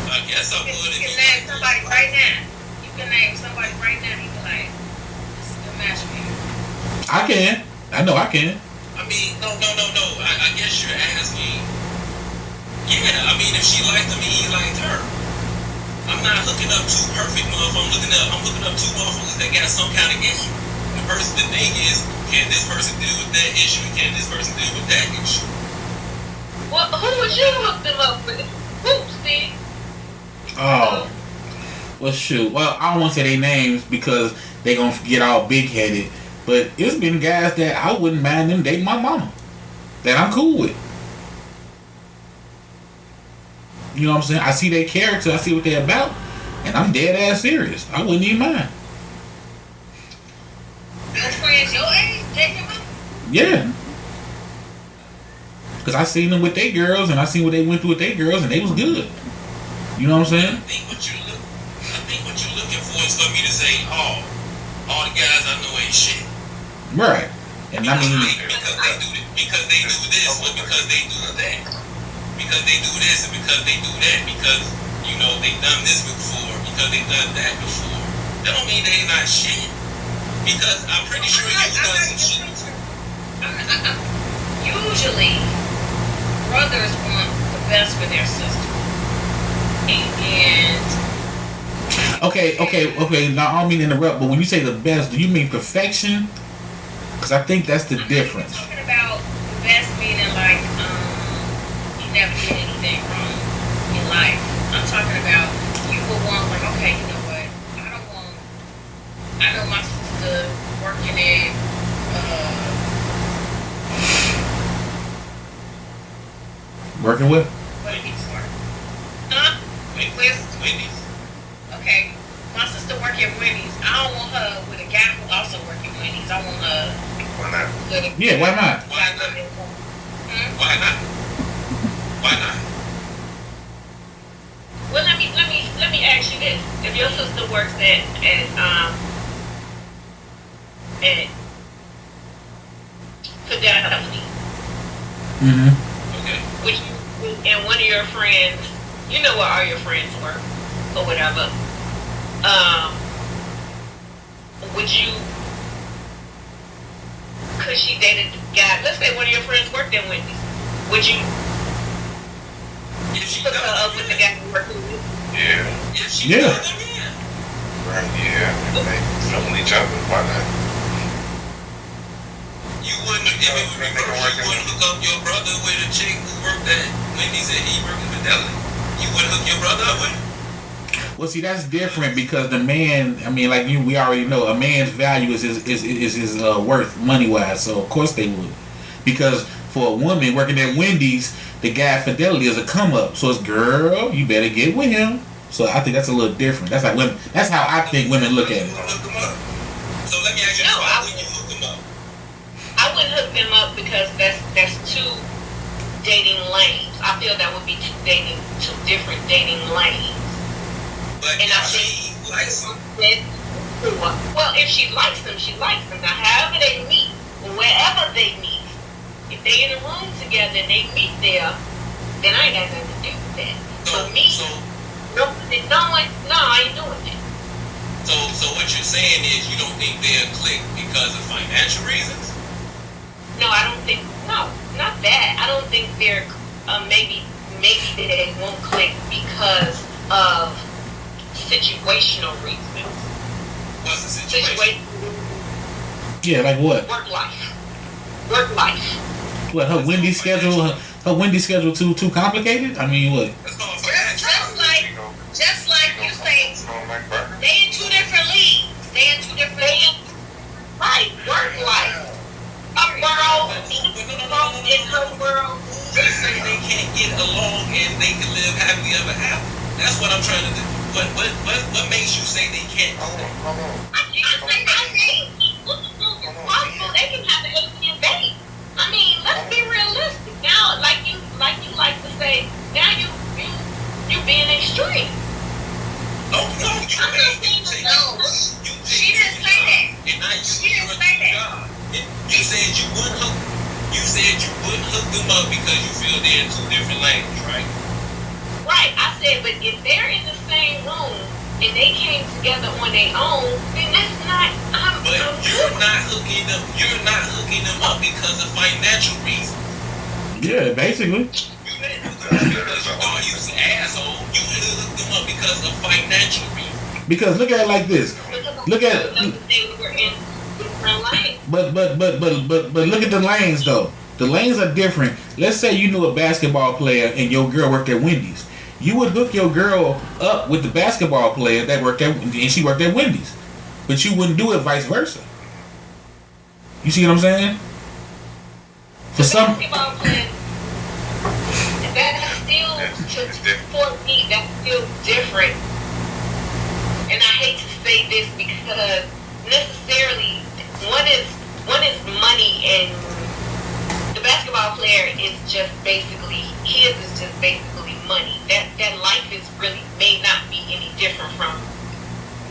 I guess I would. You can name somebody right now. You can name somebody right now. You be like, this is the match for you. I can. I know I can. I mean, no. I guess you're asking. Yeah, I mean, if she liked him and he liked her, I'm not hooking up two perfect motherfuckers. I'm hooking up two motherfuckers that got some kind of issue. The thing is, can this person deal with that issue and can this person deal with that issue? Well, who would you hook them up with? Who, Steve? Oh. Well, shoot. Well, I don't want to say their names because they gonna get all big-headed. But it's been guys that I wouldn't mind them dating my mama. That I'm cool with. You know what I'm saying? I see their character. I see what they're about. And I'm dead-ass serious. I wouldn't even mind. Your friends your age dating them? Yeah. Because I seen them with their girls and I seen what they went through with their girls and they was good. You know what I'm saying? I think what you're looking for is for me to say, oh, all the guys I know ain't shit. Right. And I mean, because they do this, or because they do that. Because they do this and because they do that. Because, you know, they done this before. Because they done that before. That don't mean they not shit. Because I'm pretty sure you've done some shit. Usually, brothers want the best for their sister. And okay. Now I don't mean to interrupt, but when you say the best, do you mean perfection? Because I think that's the difference. I'm talking about the best meaning like you never did anything wrong in life. I'm talking about you will want like, okay, you know what? I know my sister working at Working with? Wendy's. Huh? Wendy's. Okay. My sister work at Wendy's. I don't want her with a guy who also work at Wendy's. I want her Why not? with a Yeah, why not? Why not? Why not? Why not? Well, let me ask you this: if your sister works at Fidelity, Mm-hmm. Okay. and one of your friends, you know where all your friends work or whatever, would you? Cause she dated the guy. Let's say one of your friends worked at Wendy's. Would you If she hook her does, up with the guy who worked at Wendy's? Yeah. If she Yeah. does, then yeah. Right. Yeah. They know each other. Why not? You wouldn't, if it was reversed, you wouldn't hook up your brother with a chick who worked at Wendy's and he worked at Fidelity. You wouldn't hook your brother up with him? Well, see, that's different because the man, I mean, like we already know, a man's value is his worth money-wise. So, of course they would. Because for a woman working at Wendy's, the guy at Fidelity is a come-up. So it's, girl, you better get with him. So I think that's a little different. That's like women. That's how I think women look at it. Hook them up. So let me ask you, No, why would you hook them up? I wouldn't hook them up because that's two dating lanes. I feel that would be two different dating lanes. But And I think she likes him. well, if she likes them, she likes them. Now, however they meet, or wherever they meet, if they in a room together and they meet there, then I ain't got nothing to do with that. For me, Nobody knowing, no, I ain't doing that. So what you're saying is you don't think they'll click because of financial reasons? No, I don't think, no, not that. I don't think they're, maybe they won't click because of situational reasons. What's the situation? Yeah, like what? Work life. What, her Wendy's schedule too complicated? I mean, what? Just like you say, they in two different leagues. Right, work life. A world in her world. They say they can't get along and they can live happily ever after. That's what I'm trying to do. What makes you say they can't do that? I think they can have an alien baby. I mean, let's be realistic. Now, like you like to say, now you being extreme. No, She didn't say that. And now you said you wouldn't hook them up because you feel they're in two different lanes, right? Right. I said, but if they're in the same room and they came together on their own, then that's not. You're not hooking them up because of financial reasons. Yeah, basically. Because you thought you was an asshole, you would hook them up because of financial reasons. Because look at it like this. Look at. But look at the lanes though. The lanes are different. Let's say you knew a basketball player and your girl worked at Wendy's. You would hook your girl up with the basketball player that worked at and she worked at Wendy's. But you wouldn't do it vice versa. You see what I'm saying? For some basketball player, that's still different. And I hate to say this because necessarily one is money and the basketball player is just basically money. That life is really may not be any different from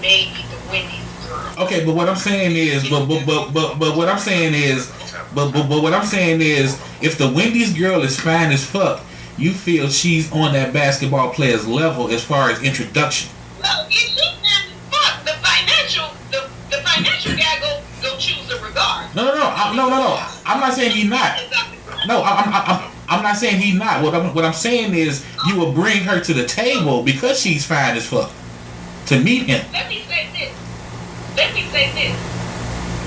maybe the Wendy's girl. Okay, but what I'm saying is what I'm saying is if the Wendy's girl is fine as fuck, you feel she's on that basketball player's level as far as introduction. Well, if she's fine as fuck, the financial guy go choose the regard. No. I'm not saying he's not. No, I'm not saying he's not. What I'm saying is you will bring her to the table because she's fine as fuck to meet him. Let me say this.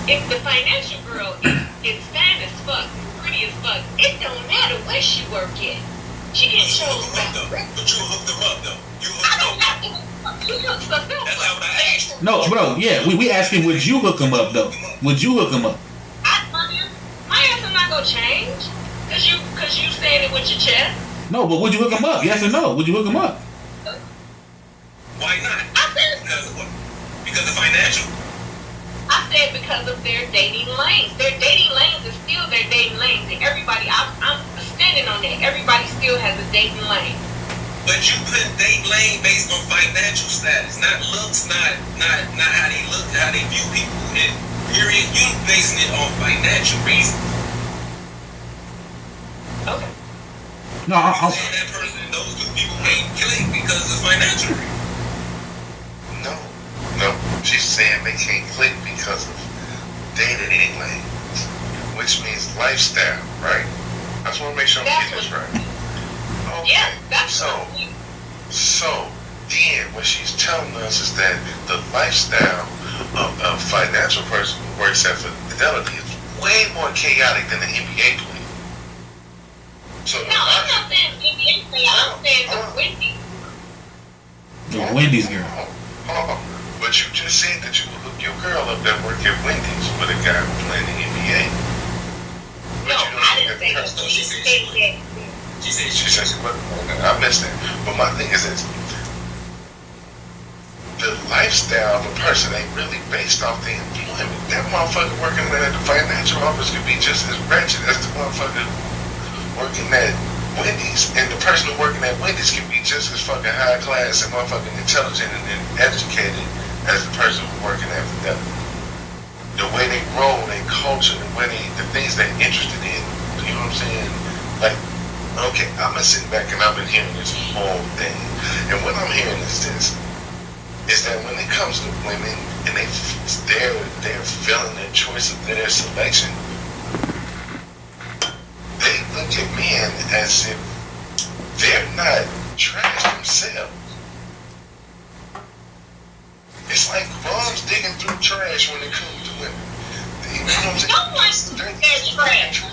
If the financial girl is fine as fuck, pretty as fuck, it don't matter where she work at. She can show But you hooked them up though. You I hooked don't them up. have to hook us up. That's not what I asked. No, bro. Yeah, we asking would you hook him up though? Would you hook him up? My answer not gonna change cause you saying it with your chest. No, but would you hook him up? Yes or no? Would you hook him up? Why not? I said Because of what? Because of financial. I said because of their dating lanes. Their dating lanes is still their dating lanes, and everybody. I'm standing on that. Everybody still has a dating lane. But you put date lane based on financial status, not looks, not how they look, how they view people. And period, you basing it on financial reasons. Okay. No, You saying that person, those two people can't click because of financial reasons. No, she's saying they can't click because of dating lanes, which means lifestyle, right? I just want to make sure I'm getting this right. Okay. Yeah, that's So then what she's telling us is that the lifestyle of a financial person who works at Fidelity is way more chaotic than an NBA player. So no, I'm not saying NBA player. I'm saying the Wendy's. the Wendy's girl. But you just said that you would hook your girl up that work at Wendy's with a guy who playing the NBA. No, I didn't say that. She said that. She said she wasn't. I missed that. But my thing is this. The lifestyle of a person ain't really based off the employment. That motherfucker working at the financial office could be just as wretched as the motherfucker working at Wendy's. And the person who working at Wendy's could be just as fucking high class and motherfucking intelligent and educated as the person who's working at Fidelity. The way they roll, their culture, the things they're interested in, you know what I'm saying? Like, Okay, I've been sitting back and I've been hearing this whole thing. And what I'm hearing is this. Is that when it comes to women and they're feeling their choice of their selection, they look at men as if they're not trash themselves. It's like bums digging through trash when it comes to women. You know what I'm saying? No one thinks they're trash.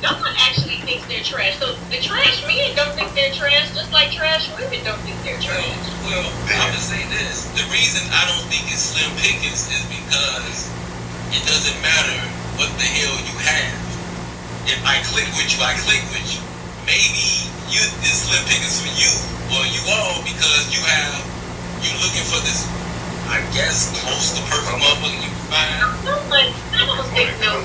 No one actually thinks they're trash. So the trash men don't think they're trash, just like trash women don't think they're trash. Well, I'm gonna say this. The reason I don't think it's slim pickings is because it doesn't matter what the hell you have. If I click with you, I click with you. Maybe it's slim pickings for you or you all because you're looking for this, I guess, close to perfect motherfucker you can find. I don't think no.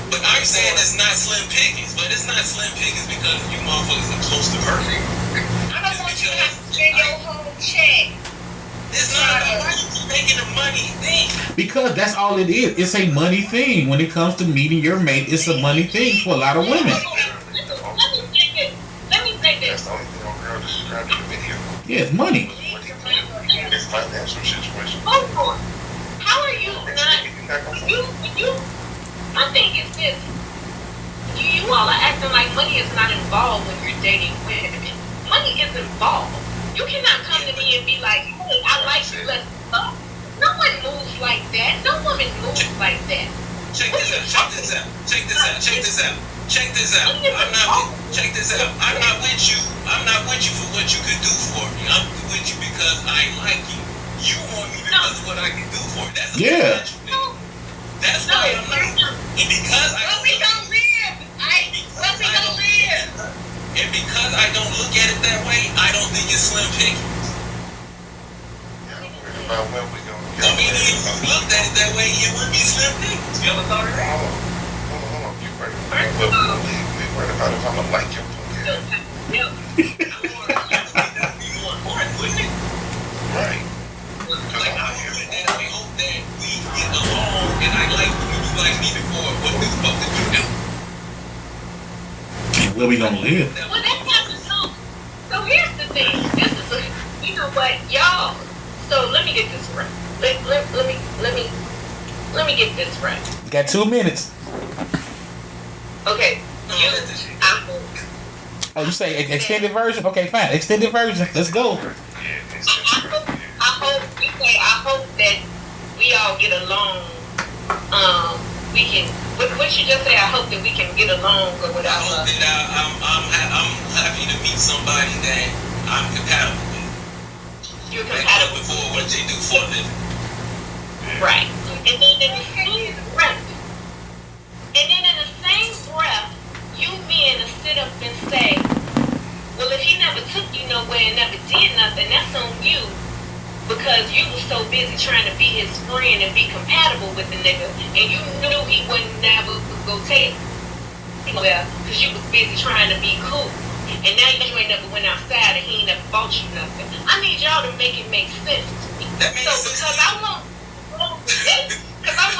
But I'm saying it's not slim pickings, but it's not slim pickings because you motherfuckers are close to perfect. I don't want you to have to spend your whole check. It's not about you making a money thing. Because that's all it is. It's a money thing. When it comes to meeting your mate, it's a money thing for a lot of women. Let me say this. That's the only thing on girl described in the video. Yeah, it's money. It's financial situation. How are you not? My thing is this. You all are acting like money is not involved when you're dating women. Money is involved. You cannot come to me and be like, hey, I like you, let's fuck. No one moves like that. No woman moves like that. Check this out. Check this out. I'm not with you. I'm not with you for what you could do for me. I'm with you because I like you. You want me because of what I can do for you. That's a financial thing. That's why I'm not. And because we don't live. And because I don't look at it that way, I don't think it's slim pickings. Yeah, I'm worried about where we going. I mean, if you looked at it that way, it would be slim pickings. You ever thought of that? Hold on. You worried about if I'm gonna like your pussy. Be more important, wouldn't it? Right. Like, I hope that we get along and I like you and you like me before. What the fuck did you do? Where we gonna live? Well, that's not the song. So here's the thing. You know what, y'all? So let me get this right. Let me get this right. You got 2 minutes. Okay. Oh, you say extended version? Okay, fine. Extended version. Let's go. I hope that we all get along. We can. What you just say? I hope that we can get along or whatever. I hope that I'm happy to meet somebody that I'm compatible with. You're compatible for what they do for a living. Right. And then in the same breath, you men will sit up and say, well, if he never took you nowhere and never did nothing, that's on you. Because you were so busy trying to be his friend and be compatible with the nigga, and you knew he would never go take it. Well, because you was busy trying to be cool. And now you ain't never went outside and he ain't never bought you nothing. I need y'all to make it make sense to me. That makes sense. Because I want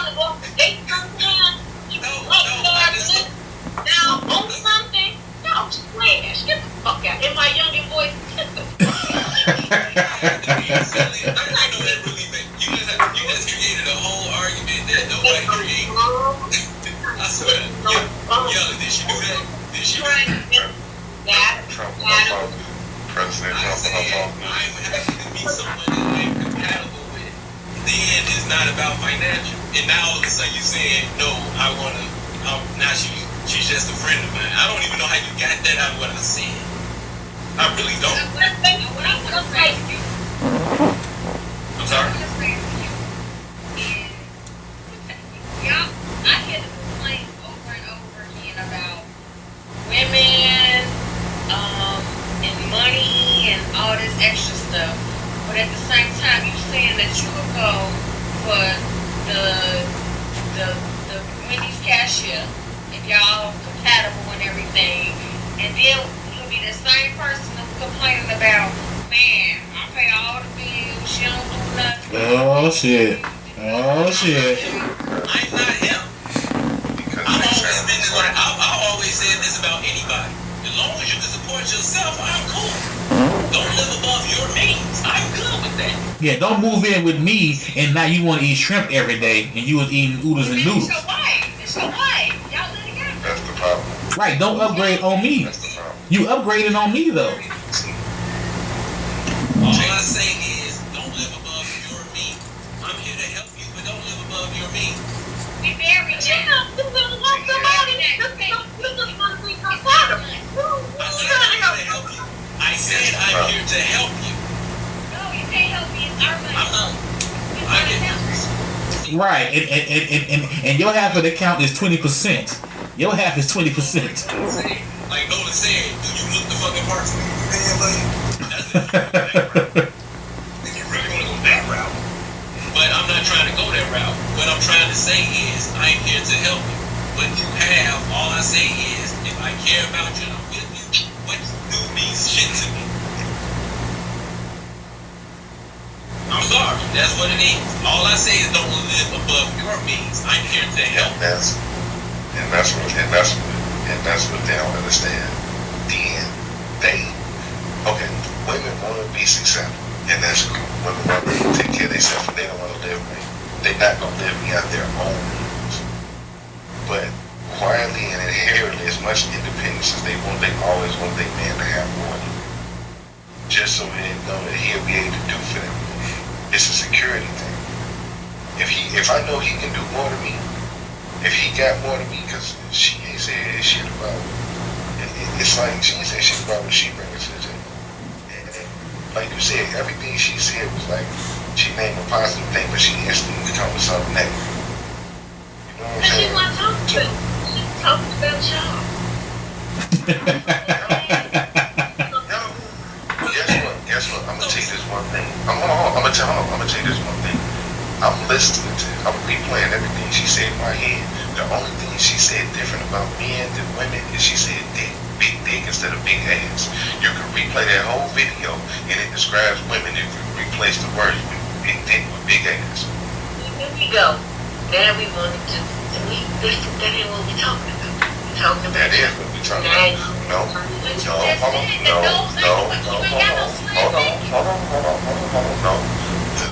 to go on a date sometime. Now, on something, y'all trash. Get the fuck out. In my youngin' voice, get the fuck out. I know that really makes you just created a whole argument that nobody created. I swear. Yo, did she do that? Did she? President I said I'm happy to meet someone that I'm compatible with. Then it's not about financial. And now all of a sudden you saying no, now she's just a friend of mine. I don't even know how you got that out of what I said. I really don't. I'm sorry? Y'all, I hear the complaints over and over again about women, and money and all this extra stuff. But at the same time, you saying that you would go for the Wendy's cashier if y'all compatible and everything, and then you'll be the same person complaining about, man, I pay all the bills, she don't do nothing. Oh shit. I'm not him. Because I've always said this about anybody. As long as you can support yourself, I'm cool. Don't live above your means. I'm good with that. Yeah, don't move in with me and now you want to eat shrimp every day and you was eating oodles and noodles. It's your wife. Y'all live together. That's the problem. Right, don't upgrade on me. That's the problem. You upgrading on me though. All I say is, don't live above your means. I'm here to help you, but don't live above your means. We married. Yeah, this is want somebody that this is one thing outside of me. I said I'm here to help you. I said I'm here to help you. No, you can't help me. It's our money. I'm not. I'm here. Right, and your half of the count is 20%. Your half is 20%. Like Nolan said, do you look the fucking part for me? That's it. If you really want to go that route. But I'm not trying to go that route. What I'm trying to say is, I'm here to help you. What you have, all I say is, if I care about you and I'm with you, what you do means shit to me. I'm sorry, that's what it is. All I say is don't live above your means. I'm here to help. That's what they don't understand. Women want to be successful, and that's cool. Women want to take care of themselves, and they don't want to live right. They're not going to live beyond their own means. But quietly and inherently, as much independence as they want, they always want their man to have more than them. Just so they know that he'll be able to do for them. It's a security thing. If I know he can do more than me, if he got more than me, because she ain't said shit about it. It's like she ain't said shit about what she brings to the table. And like you said, everything she said was like, she named a positive thing, but she instantly become something negative. You know what I'm She saying? want to talk to you. She talking about y'all. Guess what? I'm gonna take this one thing. I'm gonna take this one thing. I'm listening to it. I'm replaying everything she said in my head. The only thing she said different about men than women is she said dick. Big dick instead of big ass. You can replay that whole video and it describes women if you replace the words with big dick with big ass. Here we go. Now we want to just, that ain't what we're talking about. We're talking about That is what we're talking about. No.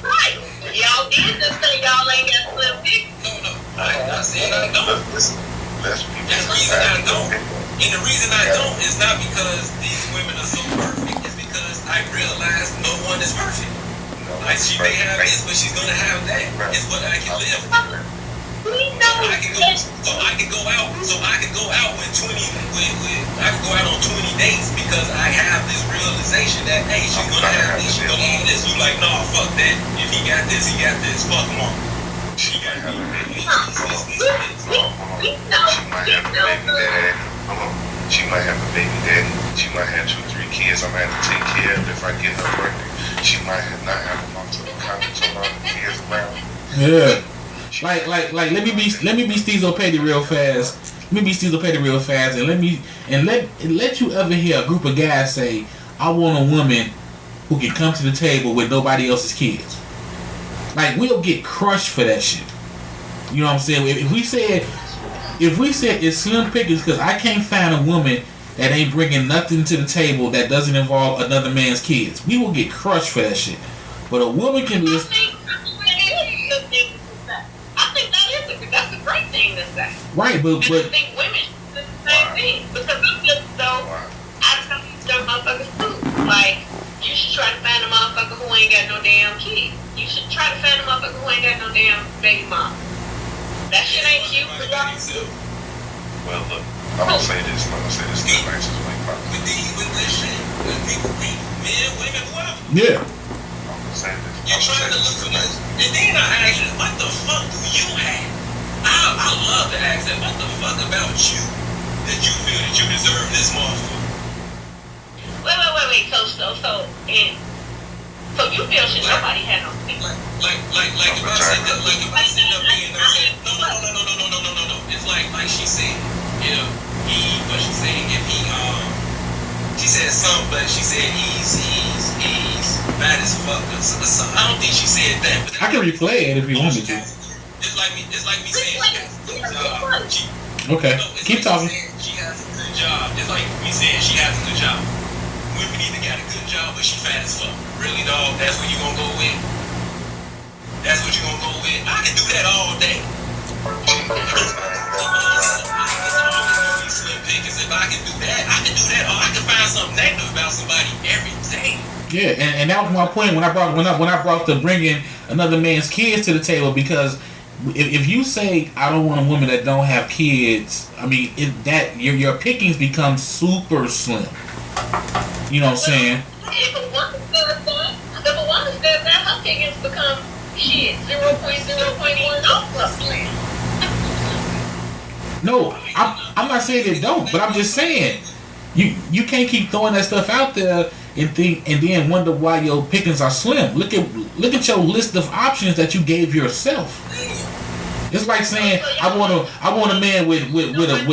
Right. Y'all did this thing. Y'all ain't got slim dick. No. I said I don't. Let's That's the reason I don't. And the reason I don't is not because these women are so perfect. It's because I realize no one is perfect. Like she may have this, but she's gonna have that. It's what I can live with. I can go out with 20 I can go out on 20 dates because I have this realization that hey, she's gonna have this, she's gonna have this. You like, nah, fuck that. If he got this, he got this. Fuck him on. She got me. She might have a baby daddy. She might have 2 or 3 kids I'm gonna have to take care of if I get her pregnant. She might not have a mom to comments on all the kids around. Yeah. Like let me be Stezo Petty real fast. Let me be Stezo Petty real fast and let you ever hear a group of guys say, I want a woman who can come to the table with nobody else's kids. Like we'll get crushed for that shit. You know what I'm saying? If we said it's slim pickings because I can't find a woman that ain't bringing nothing to the table that doesn't involve another man's kids, we will get crushed for that shit. But a woman can listen. That's a great thing to say. Right, but I think women do the same thing because I'm just so I tell these dumb motherfuckers too. Like you should try to find a motherfucker who ain't got no damn kids. You should try to find a motherfucker who ain't got no damn baby mom. That shit ain't cute for y'all. Well, look, I'm gonna say this in the nicest way possible. With this shit, with people, men, women, whoever. yeah. I'm gonna say this. You're trying to look for this, and then I ask you, what the fuck do you have? I love to ask that. What the fuck about you that you feel that you deserve this motherfucker? Wait, Coach. So you feel shit nobody had no thing. Like if I sit up here and I said, no. It's like she said, she said something, but she said he's bad as fuck. So I don't think she said that. But I can replay it if you want me to. It's like me saying Okay, No, it's keep like talking. she has a good job. It's like we said, she has a good job. Women either got a good job, but she fat as fuck. Really, dog? That's what you gonna go with? That's what you gonna go with? I can do that all day. Slim pickings. If I can do that, I can do that. Or I can find something negative about somebody every day. Yeah, and that was my point when I brought the bringing another man's kids to the table, because if you say I don't want a woman that don't have kids, I mean your pickings become super slim. You know what I'm saying? If a woman does that, her pickings become shit 0.0.1 slim. No, I'm not saying they don't, but I'm just saying you can't keep throwing that stuff out there and then wonder why your pickings are slim. Look at your list of options that you gave yourself. It's like saying I want a man with Nobody has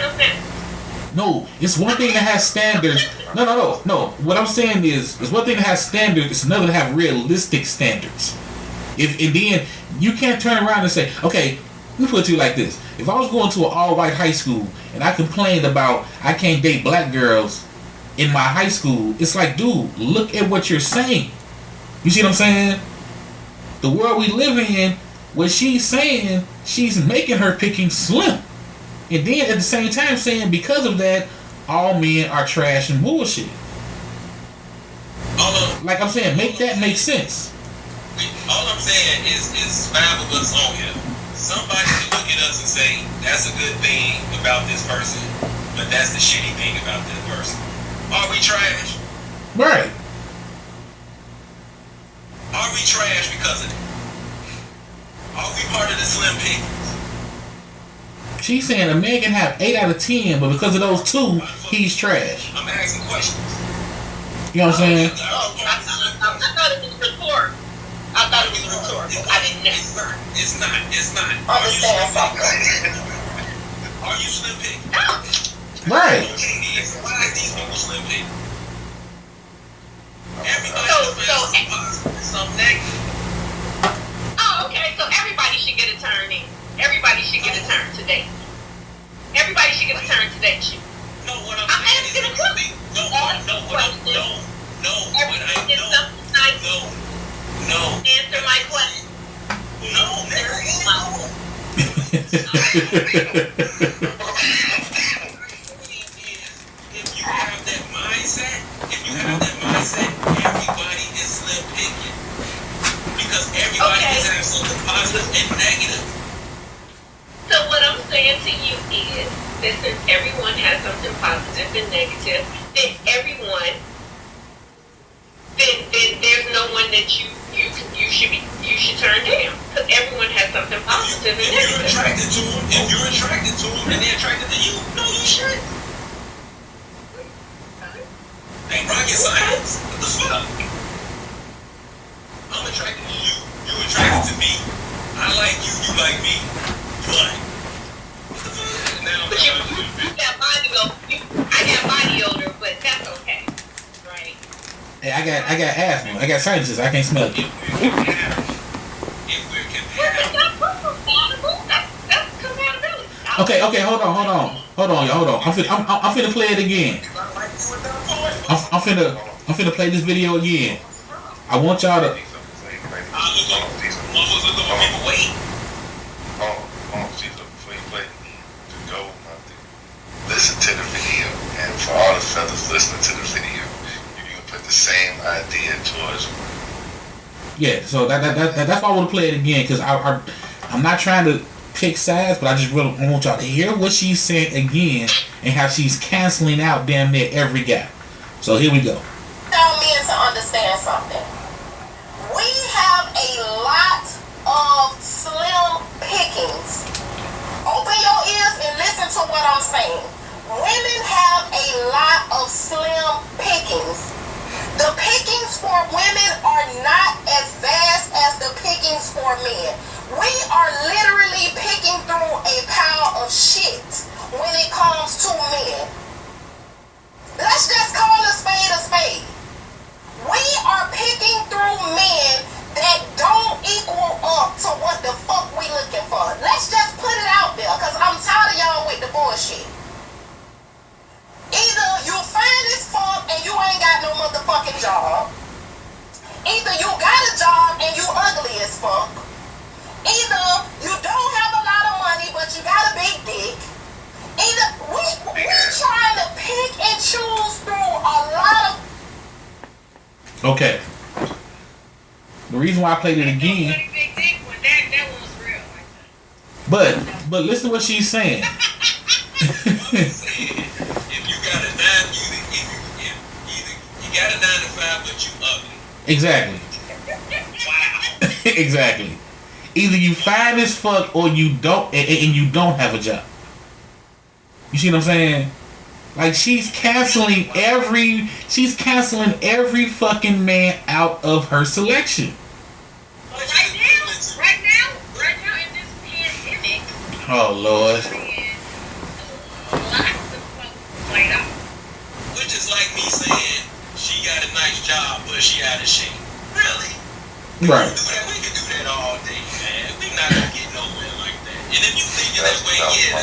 no standards. No, it's one thing that has standards. No. What I'm saying is it's one thing that has standards. It's another to have realistic standards. And then you can't turn around and say, okay, let me put it to you like this. If I was going to an all-white high school and I complained about I can't date black girls in my high school, it's like, dude, look at what you're saying. You see what I'm saying? The world we live in, what she's saying, she's making her picking slim. And then at the same time saying because of that, all men are trash and bullshit. Like I'm saying, make that make sense. All I'm saying is 5 of us on here. Somebody can look at us and say, that's a good thing about this person, but that's the shitty thing about this person. Are we trash? Right. Are we trash because of it? Are we part of the slim pickings? She's saying a man can have 8 out of 10, but because of those 2, he's trash. I'm asking questions. You know what I'm saying? I thought it was rhetorical. I didn't know. It's not. Understand something. Are you slim picked? No. Right. Why is these people slim picked? Everybody some negative. Oh, okay. So everybody should get a turn in. Everybody should get a turn today. Everybody should get a turn today. No, what I'm asking saying a question. No. Answer my question. No, nigga. If you have that mindset, everybody is slim picking. Because everybody is having something positive and negative. So what I'm saying to you is that since everyone has something positive and negative, then there's no one that you should turn down, because everyone has something positive and negative. If you're attracted to them and they're attracted to you, no, you shouldn't. Ain't rocket science. What the fuck? I'm attracted to you. You attracted to me. I like you. You like me. What? What the fuck? Now But you got body odor. I got body odor, but that's okay, right? Hey, I got asthma. I got sinuses. I can't smell it. If we're compatible. That's compatibility. Okay, hold on, y'all. I'm finna play it again. I'm finna play this video again. I want y'all to. Listen to the video, and for all the fellas listening to the video, you can put the same idea towards them. Yeah, so that's why I want to play it again, because I'm not trying to pick sides, but I just really want y'all to hear what she's saying again and how she's canceling out damn near every guy. So here we go. Tell men to understand something. We have a lot of slim pickings. Open your ears and listen to what I'm saying. Women have a lot of slim pickings. The pickings for women are not as vast as the pickings for men. We are literally picking through a pile of shit when it comes to men. Let's just call a spade a spade. We are picking through men that don't equal up to what the fuck we looking for. Let's just put it out there. Okay. The reason why I played it again. That one was real. Like But listen to what she's saying. If you got a 9 to 5, but you ugly. Exactly. Wow. Exactly. Either you fine as fuck or you don't, and you don't have a job. You see what I'm saying? Like she's canceling every fucking man out of her selection. right now in this pandemic. Oh Lord. Lots of folks played out. Which is like me saying she got a nice job, but she out of shape. Really? Right. We can do that all day, man. We not gonna get nowhere like that. And if you thinking that way, yeah,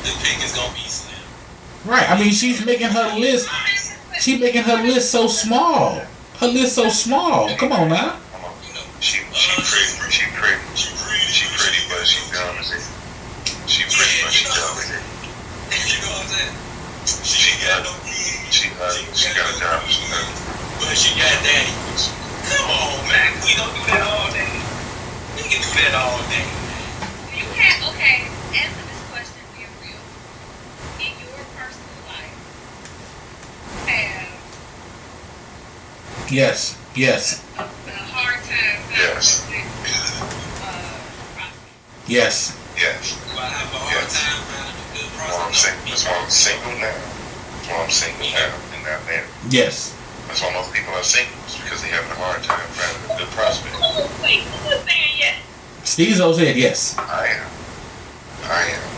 the pick is gonna be slim. Right. I mean, she's making her list. She's making her list so small. Her list so small. Come on now. She pretty, but she done with it. She pretty, but she done with it. You know what I'm saying? She got no kids. She got a job. But she got daddy. Come on, man. We don't do that all day. We can do that all day. You have, okay, answer this question being real. In your personal life, have Yes. a hard time Yes. Yes. Yes. Do I have a hard time finding a good That's why I'm prospect? single. That's why I'm single now. That's why I'm single now and not married. Yes. That's why most people are single. It's because they having a hard time finding a good prospect. Wait, who was saying yes? Stezo said yes. I am.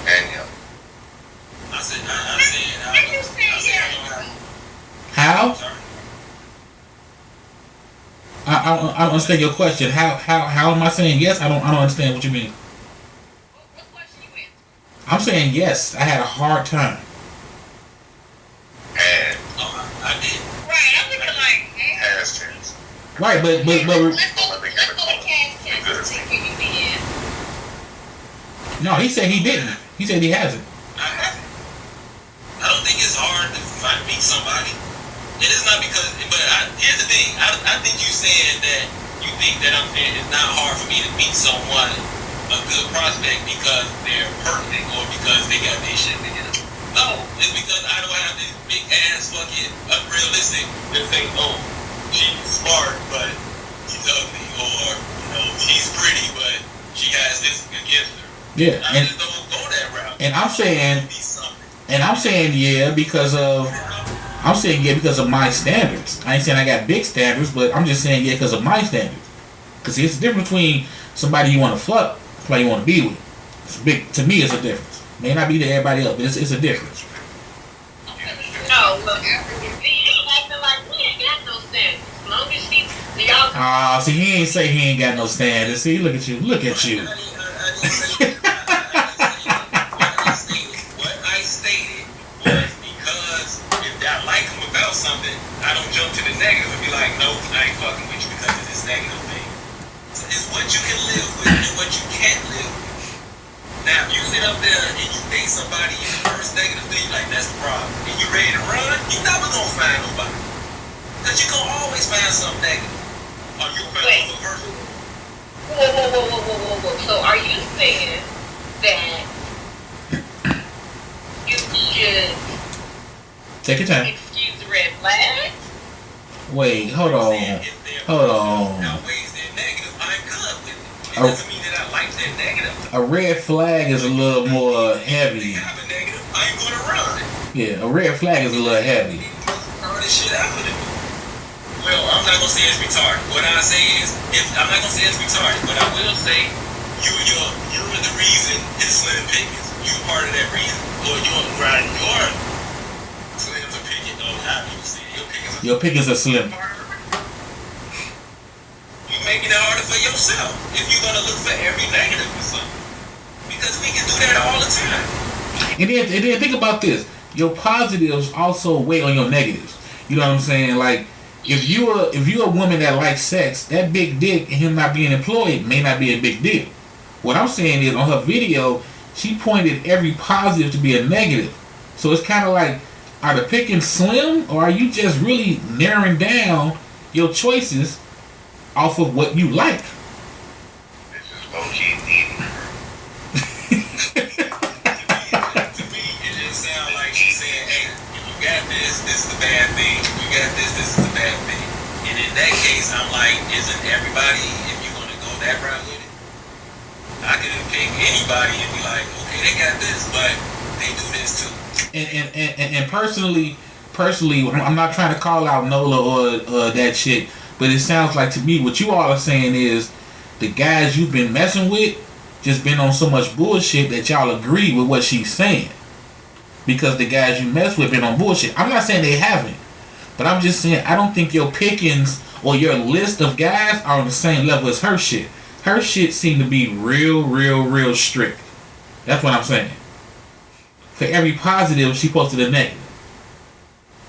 And yeah. I said, I You said yes. don't have. How? Sorry. I don't understand your question. How am I saying yes? I don't understand what you mean. What question you answered? I'm saying yes. I had a hard time. And I did. Right, I'm looking like, hey. past tense. Right, but Let's go to cast test and see where you in. no, he said he didn't. He said he hasn't. I haven't. I don't think it's hard to meet somebody. It is not because, but here's the thing. I think you saying that you think that it's not hard for me to meet someone, a good prospect, because they're perfect or because they got their shit together. No, it's because I don't have this big ass fucking unrealistic that say, oh, she's smart but she's ugly, or she's pretty but she has this against her. Yeah, I just don't go that route. and I'm saying Be something. yeah because of my standards. I ain't saying I got big standards, but I'm just saying yeah because of my standards. Because it's the difference between somebody you want to fuck, somebody you want to be with. It's big to me. It's a difference. May not be to everybody else, but it's a difference. No, look, you acting like we ain't got no standards. As long as y'all Ah, see, he ain't say he ain't got no standards. See, look at you. What I stated was because if I like him about something, I don't jump to the negative and be like, no, I ain't fucking with you because of this negative thing. So it's what you can live with and what you can't live with. Now, if you sit up there and you date somebody in the first negative thing, like that's the problem, and you ready to run, you never gonna find nobody. Because you gonna always find something negative. Or you'll find another person. Whoa. So are you saying that you should Take your time. excuse the red flags? Wait, hold on. Outweighs their negative, I'm good with it. It doesn't mean that I like their negative. A red flag is a little more heavy. If I have a negative, I ain't gonna run. Yeah, a red flag is a little heavy. Throw this shit out of it. Well, I'm not gonna say it's retarded. What I say is, I'm not gonna say it's retarded, but I will say you're the reason it's slim pickings. You're part of that reason. Or your slims are picking. How you say Your pickings are slim. You're making it harder for yourself if you're gonna look for every negative or something. Because we can do that all the time. And then think about this. Your positives also weigh on your negatives. You know what I'm saying? Like if you're a woman that likes sex, that big dick and him not being employed may not be a big deal. What I'm saying is on her video, she pointed every positive to be a negative. So it's kind of like, are the pickings slim or are you just really narrowing down your choices off of what you like. It's just low key needy. To me, it just sounds like she's saying, hey, if you got this is the bad thing. If you got this is the bad thing. And in that case, I'm like, isn't everybody, if you're going to go that route with it, I can pick anybody and be like, okay, they got this, but they do this too. And personally, I'm not trying to call out Nola or that chick, but it sounds like to me what you all are saying is the guys you've been messing with just been on so much bullshit that y'all agree with what she's saying. Because the guys you mess with been on bullshit. I'm not saying they haven't, but I'm just saying I don't think your pickings or your list of guys are on the same level as her shit. Her shit seemed to be real strict. That's what I'm saying. For every positive, she posted a negative.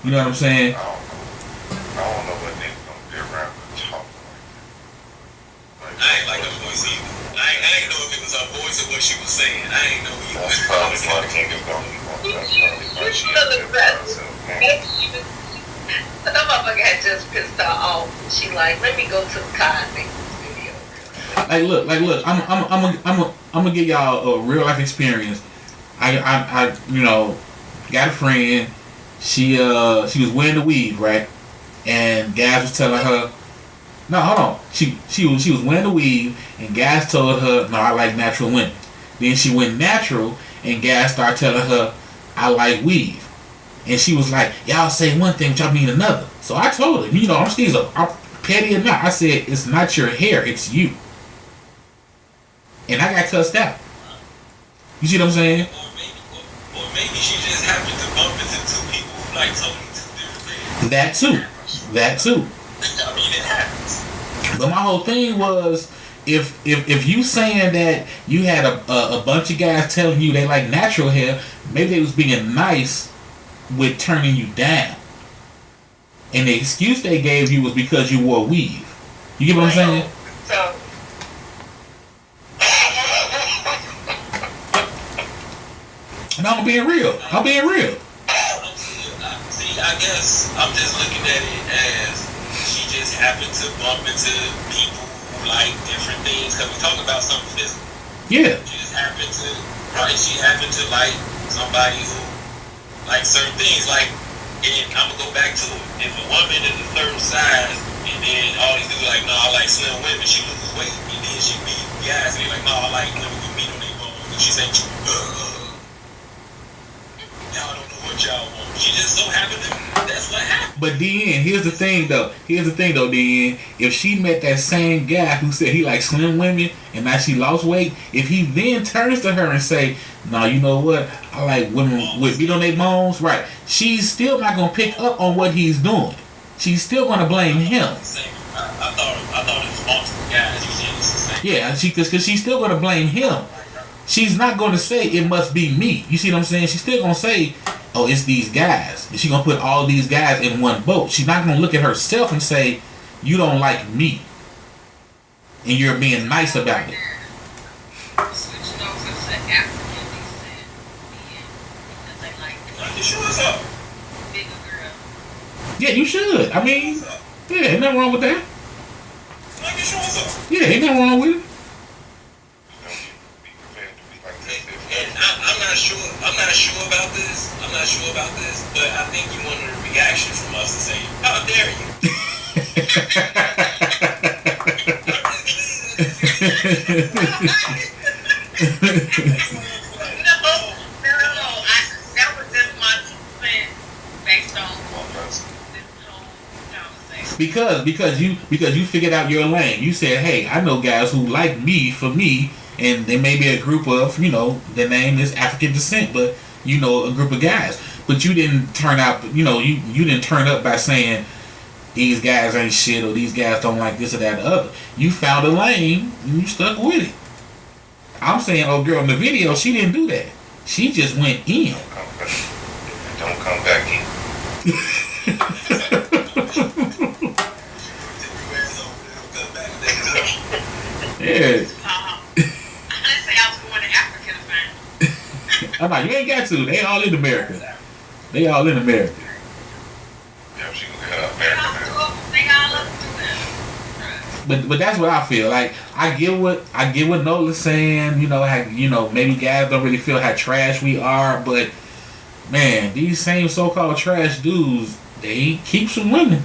You know what I'm saying? I don't know what niggas gonna be around and talk like that. I ain't like her voice either. I ain't know if it was her voice or what she was saying. I ain't know either. That's probably why niggas don't want. That's probably why she has that by herself, man. That motherfucker had just pissed her off. She like, let me go to the car and make this video. Like look. I'm gonna give y'all a real life experience. I you know, got a friend. She was wearing the weave, right? And guys was telling her, no, hold on. She was wearing the weave, and guys told her, no, I like natural women. Then she went natural, and guys started telling her, I like weave. And she was like, y'all say one thing, but y'all mean another. So I told her, you know, I'm Stezo. I'm petty or not. I said, it's not your hair, it's you. And I got cussed out. You see what I'm saying? Or maybe she just happened to bump into two people who like totally two different things. That too. I mean, it happens. But my whole thing was, if you saying that you had a bunch of guys telling you they like natural hair, maybe they was being nice with turning you down. And the excuse they gave you was because you wore weave. You get what I'm saying? So, No, I'm being real. See, I guess I'm just looking at it as she just happened to bump into people who like different things. Because we talking about something physical. Yeah. She just happened to, right? She happened to like somebody who like certain things. Like, and I'm gonna go back to it. If a woman is a certain size, and then all these dudes like, no, I like slim women. She loses weight, and then she meet guys, and they like, no, I like women who meet on their bones. And she say, y'all don't know what y'all want. She just so happened to, that's what happened. But then, here's the thing though, then, if she met that same guy who said he likes slim women and now she lost weight, if he then turns to her and say, no, you know what, I like women with meat on their bones, right, she's still not going to pick up on what he's doing. She's still going to blame him. I thought it was multiple guys. You said it's the same. Yeah, because she's still going to blame him. She's not going to say it must be me. You see what I'm saying? She's still going to say, oh, it's these guys. And she's going to put all these guys in one boat. She's not going to look at herself and say, you don't like me. And you're being nice about it. switching over to African descent because they like You sure what's up? bigger girls. Yeah, you should. I mean, yeah, ain't nothing wrong with that. Like, you sure what's up? Yeah, ain't nothing wrong with it. And I'm not sure about this. But I think you wanted a reaction from us to say, how dare you? That was just my 2 cents based on this whole conversation. Because you figured out your lane. You said, hey, I know guys who like me for me, and there may be a group of, you know, their name is African descent, but you know, a group of guys. But you didn't turn out, you know, you didn't turn up by saying these guys ain't shit or these guys don't like this or that or the other. You found a lane and you stuck with it. I'm saying, oh girl, in the video, she didn't do that. She just went in. Don't come back in. Yeah. I didn't say I was going to Africa to find. I'm like, you ain't got to. They all in America. They all in America. Yeah, she gonna get her American. They all up but that's what I feel. Like I get what Nola's saying. Maybe guys don't really feel how trash we are, but man, these same so-called trash dudes, they keep some women.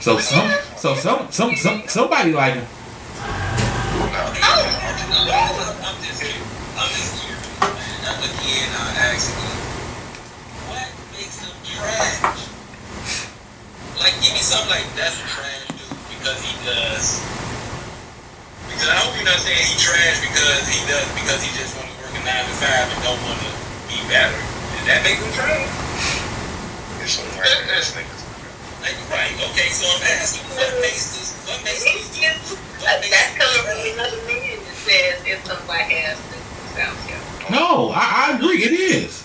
So somebody like him. I'm just curious, man. Again, actually, what makes them trash? Like, give me something like that's a trash dude because he does. Because I hope you're not saying he trash because he just want to work a 9 to 5 and don't want to be better. Does that make him trash? It's some right ass niggas. Like, right? Okay, so I'm asking, what makes this? That's coming from another man that says it's some black ass niggas out here. No, I agree. It is.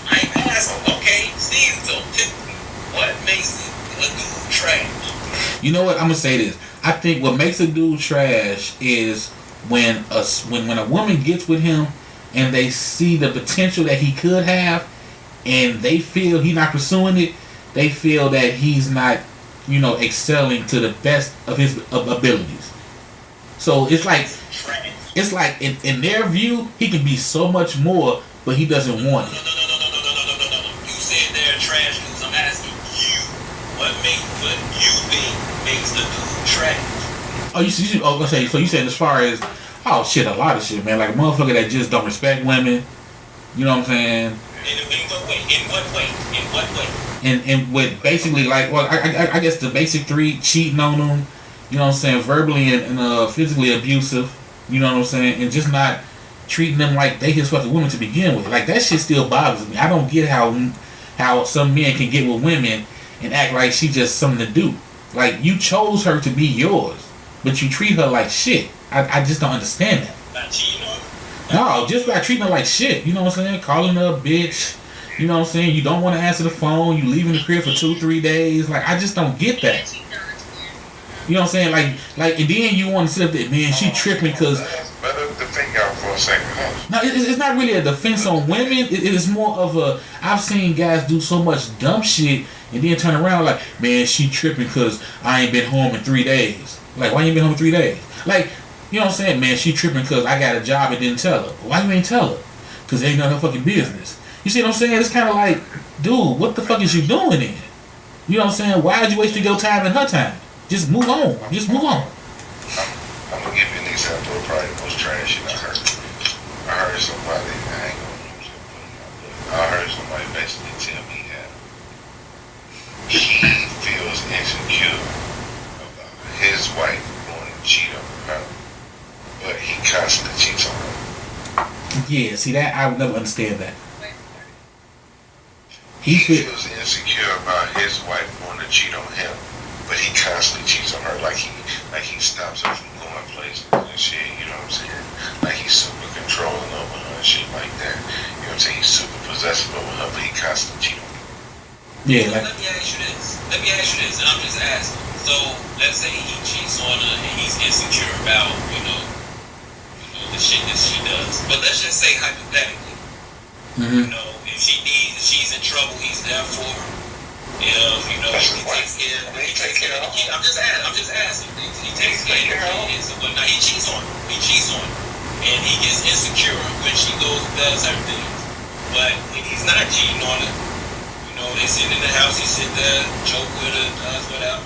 I ain't asking. Okay, Steve, so typically, what makes a dude trash? You know what? I'm gonna say this. I think what makes a dude trash is when a woman gets with him and they see the potential that he could have, and they feel he's not pursuing it. They feel that he's not, excelling to the best of his abilities. So it's like in their view, he can be so much more, but he doesn't want it. No. You said they're trash dudes. I'm asking you, what you think makes the dude trash? So you said as far as, a lot of shit, man. Like a motherfucker that just don't respect women. You know what I'm saying? In what way? And with basically I guess the basic 3: cheating on them, you know what I'm saying, verbally and physically abusive, you know what I'm saying, and just not treating them like they his fucking women to begin with. Like that shit still bothers me. I don't get how some men can get with women and act like she just something to do. Like you chose her to be yours, but you treat her like shit. I just don't understand that. Not cheating on her? No, just by treating her like shit. You know what I'm saying? Calling her a bitch. You know what I'm saying? You don't want to answer the phone. You leaving the crib for 2-3 days. Like, I just don't get that. You know what I'm saying? Like, and then you want to sit up there, man, she tripping because... Let us defend y'all for a second. No, it's not really a defense on women. It is more of a... I've seen guys do so much dumb shit and then turn around like, man, she tripping because I ain't been home in 3 days. Like, why you ain't been home in 3 days? Like, you know what I'm saying? Man, she tripping because I got a job and didn't tell her. Why you ain't tell her? Because it ain't none of her fucking business. You see what I'm saying? It's kind of like, dude, what the fuck is you doing then? You know what I'm saying? Why did you waste your time and her time? Just move on. I'm gonna give you an example of probably the most trash shit I heard. I heard somebody, I ain't gonna use it, but I heard somebody basically tell me that he feels insecure about his wife going to cheat on her, but he constantly cheats on her. Yeah, see that? I would never understand that. He feels insecure about his wife going to cheat on him, but he constantly cheats on her. Like he stops her from going places and shit. You know what I'm saying? Like he's super controlling over her and shit like that. You know what I'm saying? He's super possessive over her, but he constantly cheats on her. Yeah, like. Let me ask you this, and I'm just asking. So let's say he cheats on her and he's insecure about the shit that she does. But let's just say hypothetically, if she's in trouble, he's there for her. If he takes care of the kid. I'm just asking. He takes care of the kids and whatnot. He cheats on her. And he gets insecure when she goes and does her things. But when he's not cheating on her, they sit in the house, he sit there, joke with her, does whatever.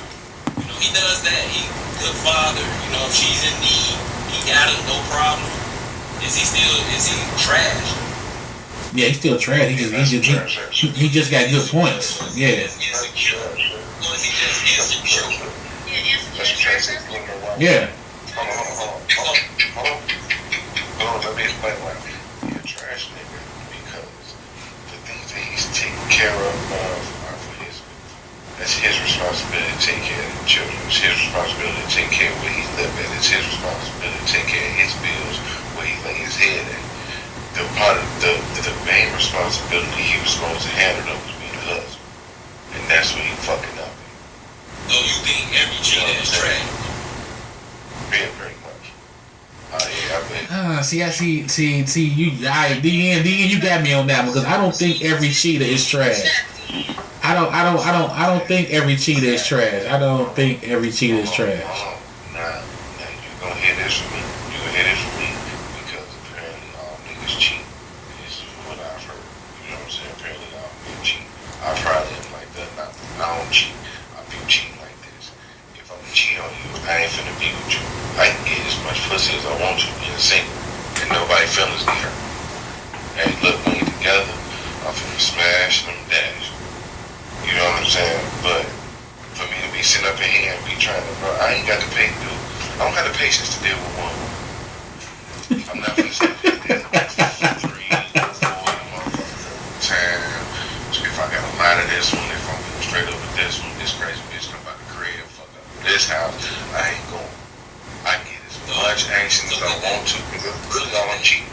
He does that. He's a good father. If she's in need, he got her, no problem. Is he trash? Yeah, he's still trash. He just got good points. Yeah. Insecure. Or is he just insecure? Yeah. Hold on, let me explain why. He's a trash nigga because the things that he's taking care of are for his. That's his responsibility to take care of the children. It's his responsibility to take care of where he lives at. It's his responsibility to take care of his bills, where he lay his head at. The part of the main responsibility he was supposed to handle though was being a husband. And that's what he fucking up. So you think every cheater is trash? Yeah, pretty much. See, you got me on that one because I don't think every cheater is trash. I I don't think every cheater is trash. I don't think every cheater is trash. Nah, you gonna hear this from me. You gonna hear this from me because apparently all niggas cheat. This is what I've heard. You know what I'm saying? Apparently all niggas cheat. I probably am like that. I don't cheat. I view cheating like this. If I'm gonna cheat on you, I ain't finna be with you. I can get as much pussy as I want to in a single, and nobody feelings get hurt. Hey, look, when you're together, I'm finna smash them dash. You know what I'm saying? But for me to be sitting up in here and be trying to, bro, I ain't got the patience to do. I don't got the patience to deal with one. I'm not gonna sit up here and deal with 3, 4 motherfuckers time. So if I got a lot of this one, if I'm going straight up with this one, this crazy bitch come about to create a fuck up this house, I ain't going. I get as much action as I want to because really all I'm cheating.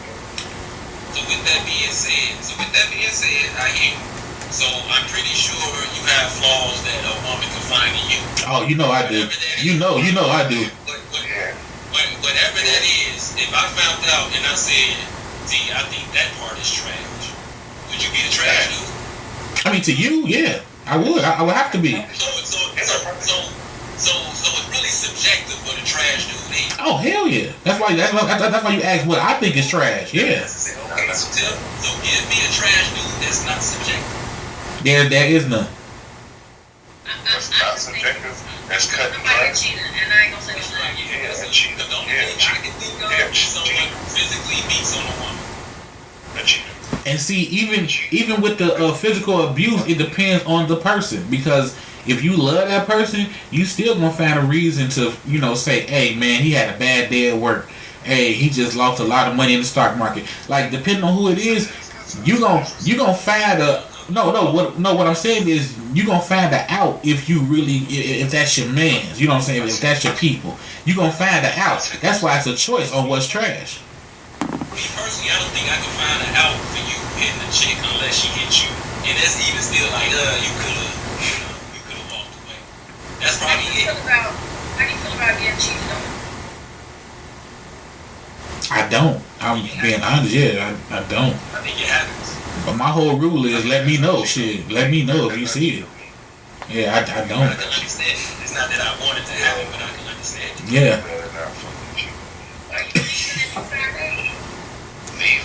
So with that being said, I hear you. So I'm pretty sure you have flaws that a woman can find in you. Oh, you know I do. You know I do. Whatever that is, if I found out and I said, I think that part is trash, would you be a trash dude? I mean, to you, yeah, I would. I would have to be. So it's really subjective what a trash dude is. Oh hell yeah! That's why you ask what I think is trash. Yeah. Okay, so give me a trash dude that's not subjective. There is none. That's not subjective. That's cut and I'm dry. like a cheater, and I ain't gonna say it's right. Yeah, a cheater. The only thing I can think of is someone physically beats on a woman. A cheater. And see, even with the physical abuse, it depends on the person. Because if you love that person, you still gonna find a reason to, say, hey man, he had a bad day at work. Hey, he just lost a lot of money in the stock market. Like, depending on who it is, you gonna find a what I'm saying is you gonna find out if that's your man's. You know what I'm saying? If that's your people, you gonna find out. That's why it's a choice on what's trash. Me personally, I don't think I can find an out for you hitting the chick unless she hits you, and that's even still like, you could have walked away. That's probably it. How do you feel about getting cheated on? I don't. I'm being honest. Yeah, I don't. I think it happens. But my whole rule is let me know. Shit, let me know if you see it. Yeah, I don't. I can understand it. It's not that I want it to happen, but I can understand it. Yeah.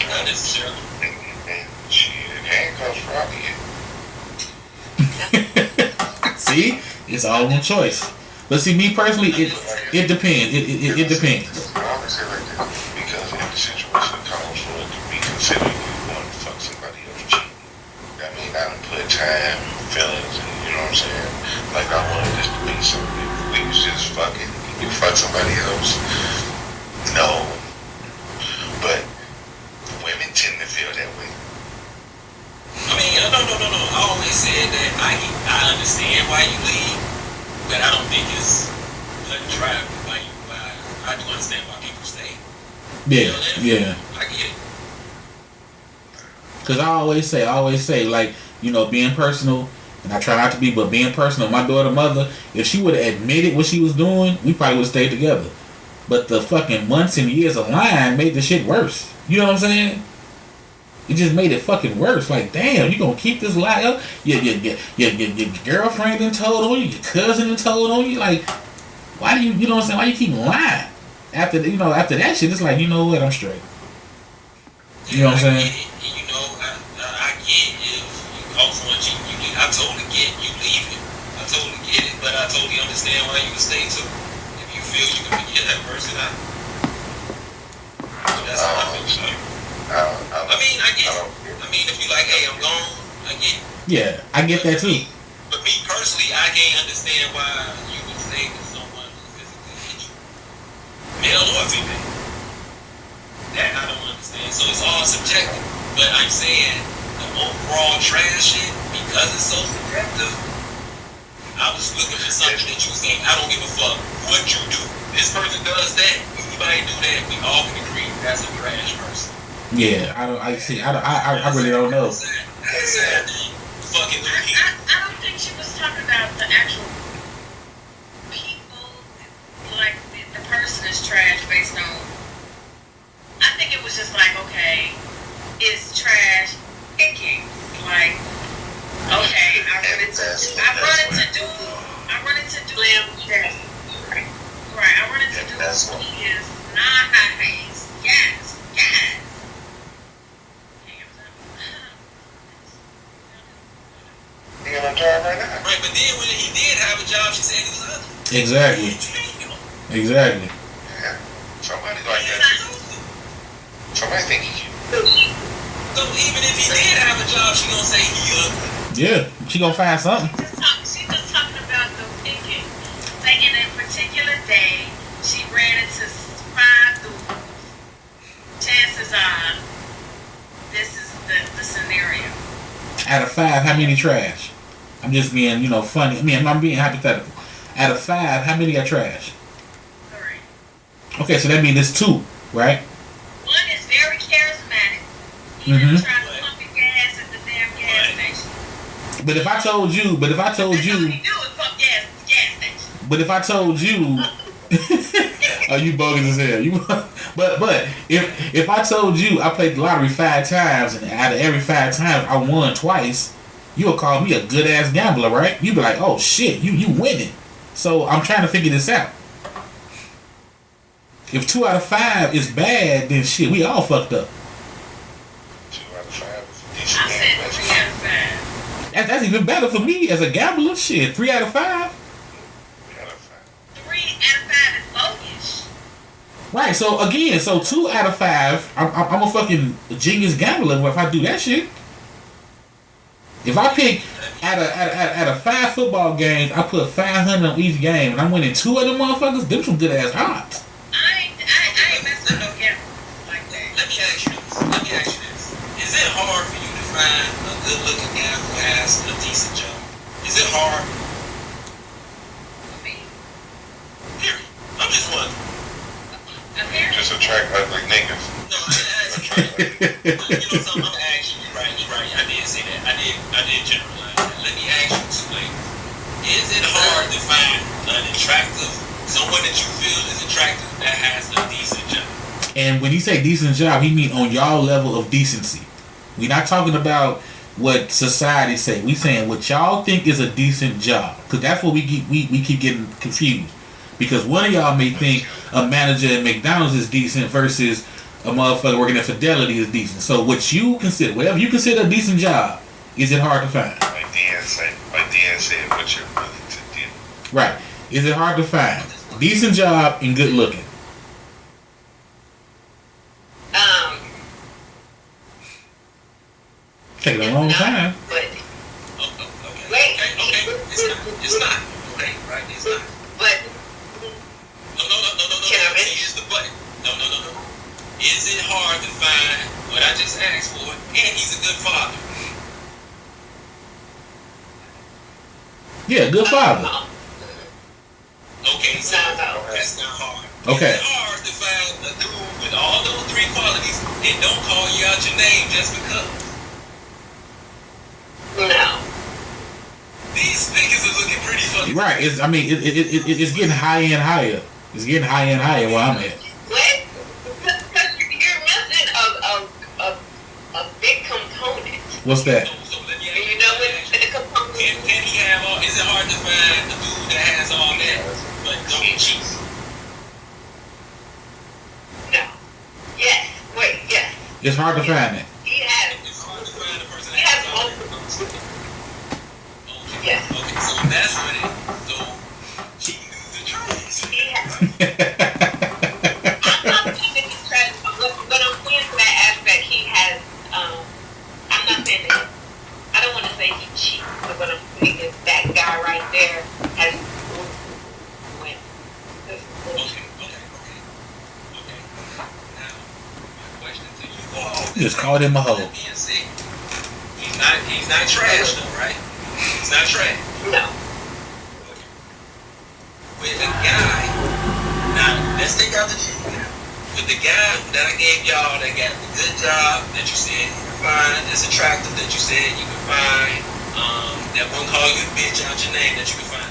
Not necessarily. And shit, handcuffs probably. See, it's all on choice. But see, me personally, it depends. It depends. I always say like that because in the situation it calls for it to be considered you want to fuck somebody else cheating. That means I done put time, feelings, and you know what I'm saying. Like I wanted this to be something. We was just fucking. You fuck somebody else. No. But women tend to feel that way. I mean, no. I always said that I understand why you leave, but I don't think it's cut and dry why I do understand why people stay. Yeah. I get it. Cause I always say, like, being personal, and I try not to be, but being personal. My daughter mother, if she would have admitted what she was doing, we probably would have stayed together. But the fucking months and years of lying made the shit worse. You know what I'm saying? It just made it fucking worse. Like, damn, you gonna keep this lie up? Your girlfriend done told on you, your cousin done told on you. Like, why do you know what I'm saying? Why you keep lying? After that shit, it's like, you know what? I'm straight. You know what I'm saying? I get if you call someone cheating, you leave. I totally get you leaving. I totally get it, but I totally understand why you would stay too. If you feel you can forget that person out. So that's how I feel. I mean, I get it. I mean, if you like, hey, I'm gone, I get it. Yeah, I get that too. But me personally, I can't understand why you would stay with someone who physically hit you. Male or female. That I don't understand. So it's all subjective. But I'm saying the overall trash shit, because it's so subjective, I was looking for something that you say, I don't give a fuck what you do. This person does that, anybody do that, we all can agree that's a trash person. Yeah, I really don't know. Fucking I don't think she was talking about the actual people, like the person is trash based on. I think it was just like, okay, it's trash thinking. Like, okay, I really I run into dude that, right, I run into dude who is nice. Yes. He got a job right now. Right, but then when he did have a job, she said he was ugly. Exactly. Yeah. Somebody like that. Somebody think he cute. So even if he did have a job, she gonna say he ugly. Yeah, she gonna find something. She was talking about the picking. Like in a particular day, she ran into 5 dudes. Chances are, this is the scenario. Out of 5, how many trash? I'm just being, funny. I mean, I'm being hypothetical. Out of 5, how many are trash? 3. Okay, so that means it's 2, right? One is very charismatic. He didn't try to pump your gas at the damn gas station. But if I told you, That's all he do is pump gas at the gas station. but if I told you, oh, you bogus as hell. But if I told you I played the lottery 5 times and out of every 5 times I won twice, you would call me a good ass gambler, right? You'd be like, oh shit, you winning. So I'm trying to figure this out. If 2 out of 5 is bad, then shit, we all fucked up. 2 out of 5 is a decent I game. said 3 out of 5. That's even better for me as a gambler. Shit, 3 out of 5. 3 out of 5. 3 out of 5 is bogus. Right. So again, 2 out of 5. I'm a fucking genius gambler if I do that shit. If I pick out of 5 football games, I put 500 on each game, and I'm winning 2 of them motherfuckers. Them some good ass odds. I ain't messing with no gambling like that. Let me ask you this. Is it hard for you to find a good looking guy who has a decent job? Is it hard? For me. Period. I'm just wondering. Apparently. Just attract ugly niggas. No, I'm asking you. Something? I'm asking you, right? You're right. I did say that. I did generalize that. Let me ask you too, like, is it hard to find an attractive, someone that you feel is attractive that has a decent job? And when he say decent job, he mean on y'all level of decency. We're not talking about what society say. We saying what y'all think is a decent job, because that's what we keep getting confused. Because one of y'all may think a manager at McDonald's is decent versus a motherfucker working at Fidelity is decent. So what you consider, whatever you consider a decent job, is it hard to find? Like Dan said, what you're willing to do. Right. Is it hard to find? Decent job and good looking. Take a long time. But Okay. wait, It's not. Okay, right? It's not. but No. Can I finish? Here's the but. No. Is it hard to find what I just asked for? And he's a good father. Yeah, good father. Okay, so No. that's not hard. Okay. It's hard to find a dude with all those 3 qualities and don't call you out your name just because. no. These niggas are looking pretty fucking. Right. It's getting higher and higher. It's getting higher and higher where I'm at. What? Because you're missing a big component. What's that? So let me And ask you know what the component Can he have all? Is it hard to find a dude that has all that but don't cheat? No. Yes. Wait, yes. It's hard to find it. He has. It's hard to find a person He that has has all multiple. that. Okay. Yes. Okay, so that's what it is. So cheating is the choice. He has. I'm not saying that he's trash, but I'm saying to that aspect, he has. I'm not saying that. I don't want to say he cheats, but what I'm saying is that guy right there has win. Okay. Now, my question to you all. You just called him a hoe. That being said, he's not trash though, right? He's not trash. No. With the guy, now let's take out the cheat now. With the guy that I gave y'all that got the good job that you said you can find, that's attractive that you said you can find, that won't call you a bitch out your name that you can find.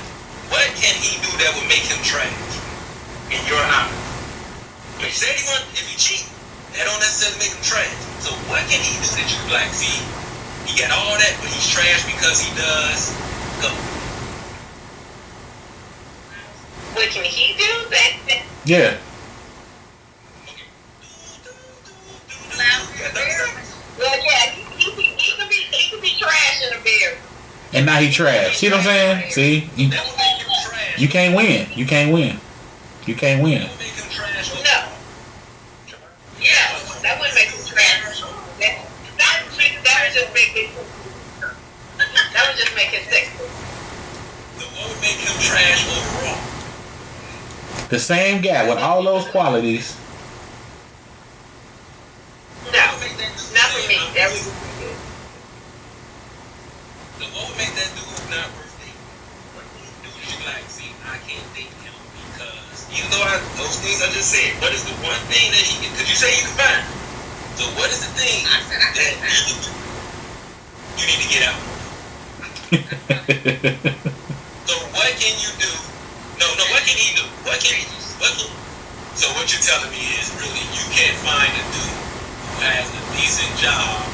What can he do that would make him trash in your eyes? You said if he cheat, that don't necessarily make him trash. So what can he do that you can like, see, he got all that, but he's trash because he does Go. What can he do? That Yeah. well, yeah, he could be trash in a beer. And now he trash. See what I'm saying? See? That would make him trash. You can't win. You can't win. You can't win. That would make him trash. No. Yeah, that would make him trash. That would just make it. That would just make it sexy. What would make him trash overall? The same guy with all those qualities. No, not for me. That was. What would make that dude not worth dating? What dude you should like? See, I can't date him because even though those things I just said, what is the one thing that he can? Because you say you can find. So what is the thing that you need to get out? So what can you do? No, what can he do? What can? So what you're telling me is really you can't find a dude who has a decent job,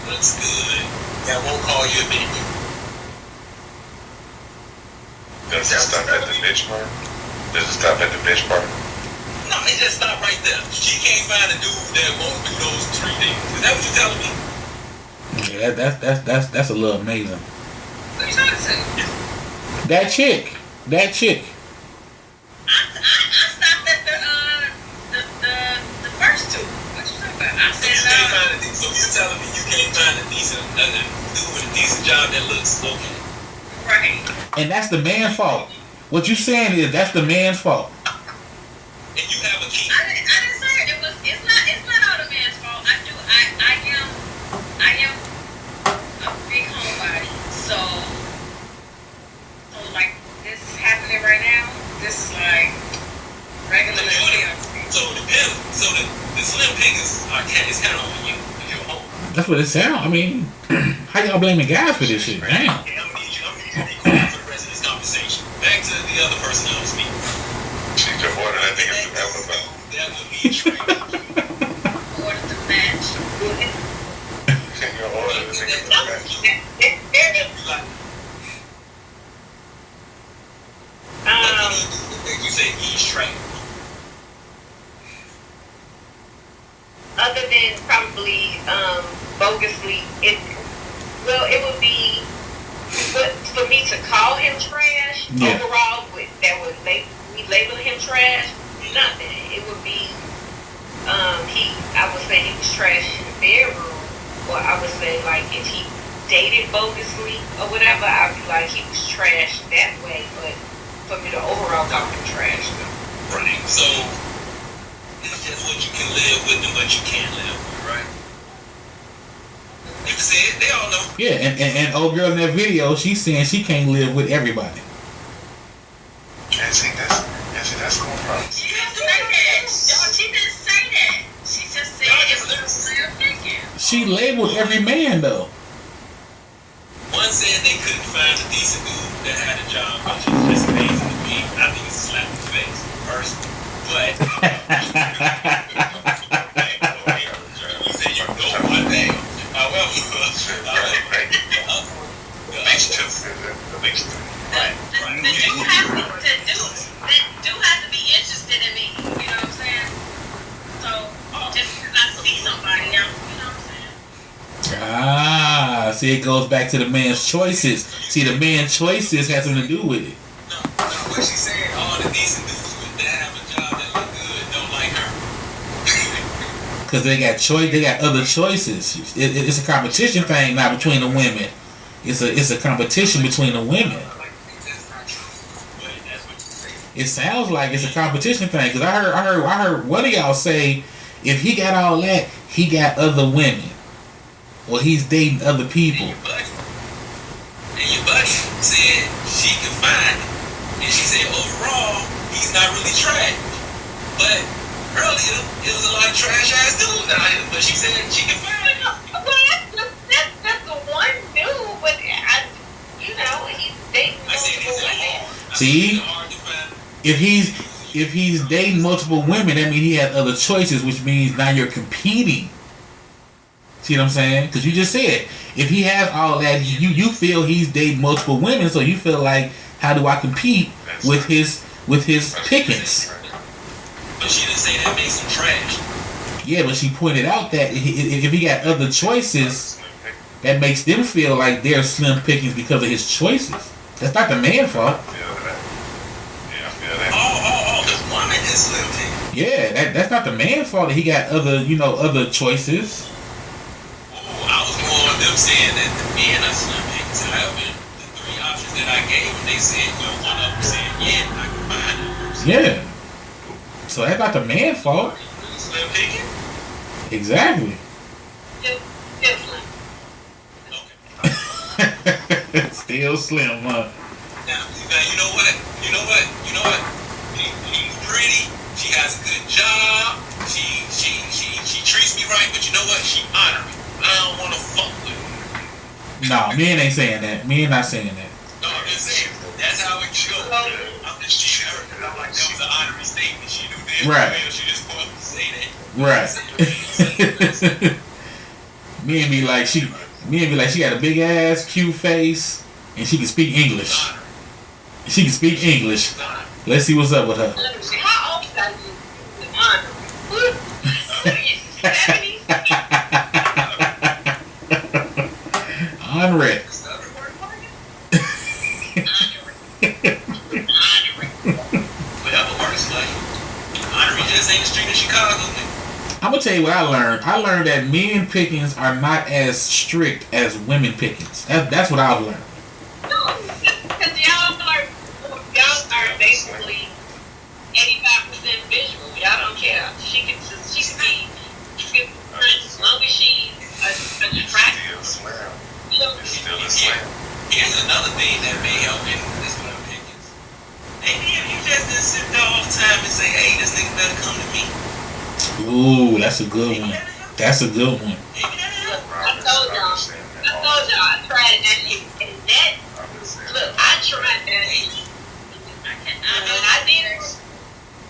looks good, that won't call you a bitch. Does it stop at the bitch part? Does it stop at the bitch part? No, it just stop right there. She can't find a dude that won't do those 3 things. Is that what you're telling me? Yeah, that's a little amazing. What are you trying to say? That chick. I stopped at the first two. What you talking about? I So said you can't find a decent. So you're telling me you can't find a decent dude with a decent job that looks okay? right. And that's the man's fault. What you saying is that's the man's fault. And you have a key. I didn't say it. It's not all the man's fault. I am a big homebody. So like this is happening right now. This is like regular living. So the slim pickings is kind of on you if you're home. That's what it sounds. I mean, how y'all blaming guys for this shit? Damn. I'm gonna need you to be quiet for the rest of this conversation. Back to the other person I was speaking. She could order that thing if that was about. That would be trained. Order the match. Can you order the thing if that match? You say he's trained. Other than probably bogusly, it would be for me to call him trash. Yeah. Overall, that would we label him trash. Nothing. It would be I would say he was trash in the bedroom, or I would say like if he dated bogusly or whatever, I'd be like he was trash that way. But for me to overall call him trash, no. Right. So it's just what you can live with and what you can't live with, right? You can say it. They all know. Yeah, and old girl in that video, she's saying she can't live with everybody. And see, that's no problem. She didn't say that. She didn't say that. She just said it was slim picking. She labeled every man though. One said they couldn't find a decent dude that had a job, which is just amazing to me. I think it's a slap in the face, personally. But you said you know one thing. However, At least two. Right. The dude has to be interested in me. You know what I'm saying? So just because I see somebody, you know what I'm saying? Ah, see, it goes back to the man's choices. See, the man's choices has something to do with it. No, what she said, all the decent dudes that have a job that look good don't like her. Because they got other choices. It's a competition thing now between the women. It's a competition between the women. That's not true, but that's what you say. It sounds like it's a competition thing. Because I heard one of y'all say, if he got all that, he got other women, or he's dating other people. And your buddy said she could find it, and she said overall he's not really trash. But earlier it was a lot of trash ass dudes out here. But she said she can find it. Well, that's the one dude, but he's dating I said multiple it's women. hard. See? It's hard to find. If he's dating multiple women, that means he has other choices, which means now you're competing. See what I'm saying? Because you just said if he has all that, you feel he's dated multiple women, so you feel like, how do I compete with his pickings? But she didn't say that makes him trash. Yeah, but she pointed out that if he got other choices, that makes them feel like they're slim pickings because of his choices. That's not the man's fault. Oh, the woman is slim pickings. Yeah, that's not the man's fault that he got other choices. I was more of them saying that the men are slim pickings. However, the three options that I gave them, they said, well, one of them said, yeah, I can find that person. Yeah. So that's not the man's fault. Slim picking? Exactly. Still slim, huh? Now, you know what? She's pretty. She has a good job. She treats me right, but you know what? She honor me. I don't want to fuck with her. Nah, men ain't saying that. Men not saying that. No, I'm just saying. That's how it goes. I'm just teasing her because I'm like, that was an honorary statement. She knew that. Right. She just wanted to say that. Right. Men be like she got a big ass, cute face, and she can speak English. She can speak English. Let's see what's up with her. How old are you? Honor. Honorary. Whatever works for you. Honorary just ain't the street of Chicago, nigga. I'm gonna tell you what I learned. I learned that men pickings are not as strict as women pickings. That's what I've learned. No, because y'all are basically 85% visual. Y'all don't care. She can be as long as she's attractive. Here's another thing that may help in this slim pickings. Maybe if you just didn't sit there all the time and say, hey, this nigga better come to me. Ooh, that's a good one. That's a good one. I told y'all, I tried that shit. And that, look, I tried that shit. And I did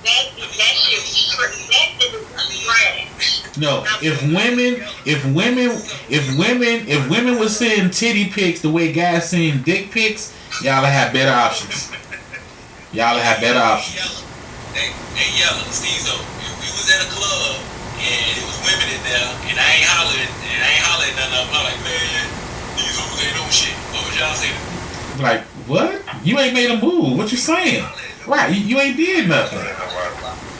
that shit was trash. That shit was trash. No, if women was seeing titty pics the way guys seeing dick pics, y'all have better options. Y'all have better options. Hey, Stezo, if we was at a club and it was women in there and I ain't hollering nothing up, I'm like, man, these hoes ain't no shit. What would y'all say to me? Like, what? You ain't made a move. What you saying? Right, you ain't did nothing.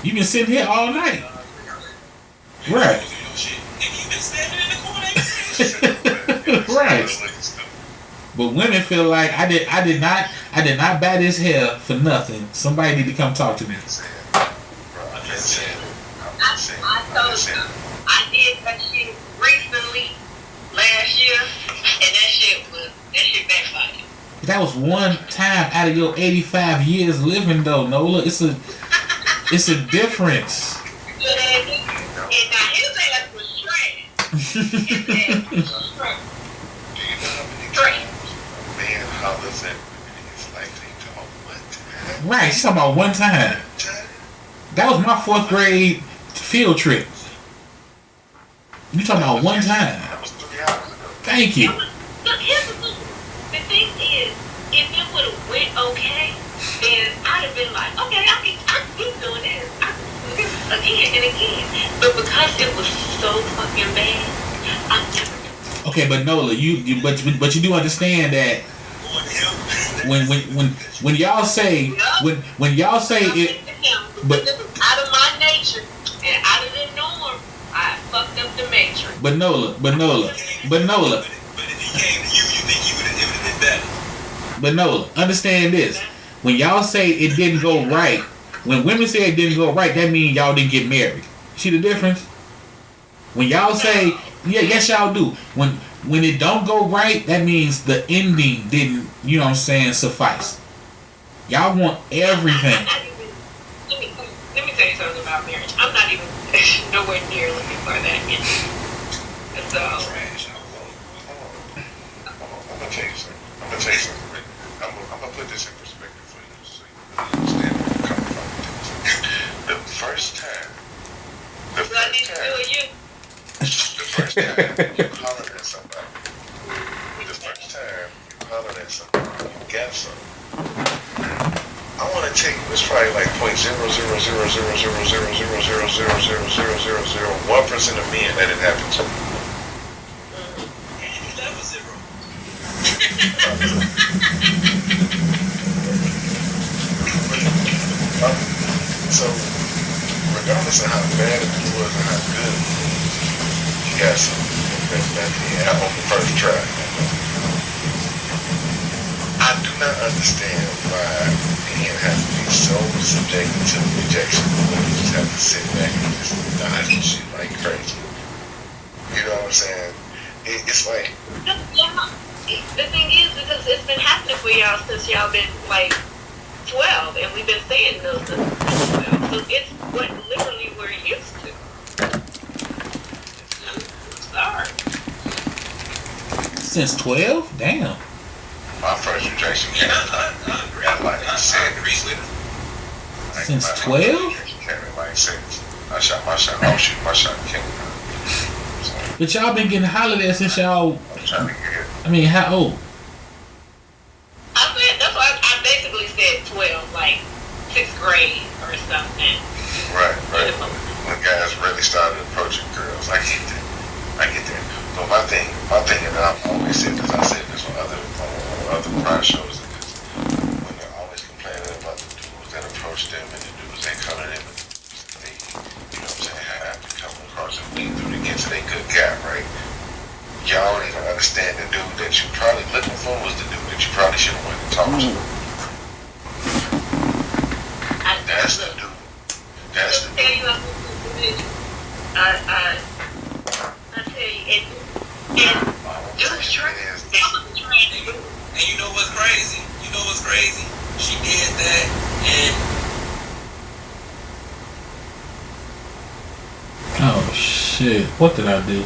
You been sitting here all night. Right. You been standing in the corner ain't saying shit. Right. But women feel like I did not buy this hair for nothing. Somebody need to come talk to me. I told you, I did that shit recently, last year, and that shit backfired. That was one time out of your 85 years living though, Nola. It's a difference. And now his ass was trash. His ass was trash. Man hollers at women, it's like they don't want to. Right, she's talking about one time. That was my 4th grade field trip. You talking about one time. That was 3 hours ago. Thank you. Look, here's the thing. The thing is, if it would have went okay, then I'd have been like, okay, I can keep doing this. I can do this again and again. But because it was so fucking bad, I'm never gonna. Okay, but Nola, but you do understand that when y'all say it, but out of my nature and out of the norm, I fucked up the matrix. But Nola. But if he came to you, you think it would have been better. But Nola, understand this. When y'all say it didn't go right, when women say it didn't go right, that means y'all didn't get married. See the difference? When y'all say, yes y'all do. When it don't go right, that means the ending didn't, you know what I'm saying, suffice. Y'all want everything. Let me tell you something about marriage. I'm not even nowhere near looking for that. So, I'm gonna tell you something. I'm gonna put this in perspective for you so you understand where I'm coming from. The first time. do I need to do it you? The first time. 0.00000000001% of men that it happens. That was zero. So, regardless of how bad it was and how good it was, you got something that on the first try. I do not understand why men have to be so subjected to rejection when you just have to sit back and just dodge and shit like crazy. You know what I'm saying? It's like... The thing is, because it's been happening for y'all since y'all been, like, 12, and we've been saying those since 12. So it's what literally we're used to. Sorry. Since 12? Damn. My first rejection came at like 6. Since 12? Came at like 6. I shot my shot. I was shooting my shot and came out. But y'all been getting hollered at since y'all... I'm trying to get it. I mean, how old? I said, that's why I basically said 12, like 6th grade or something. Right. When guys really started approaching girls, I get that. But my thing, and I've always said this, I said this on other prior shows, is when they're always complaining about the dudes that approach them and the dudes that come to them, they, you know what I'm saying, have to come across and weed through to get to their good gap, right? Y'all don't even understand the dude that you probably looking for was the dude that you probably should have went and talked to. That's the dude. That's the dude. I tell you, and dudes trying to do. And you know what's crazy? She did that, and Oh shit! What did I do?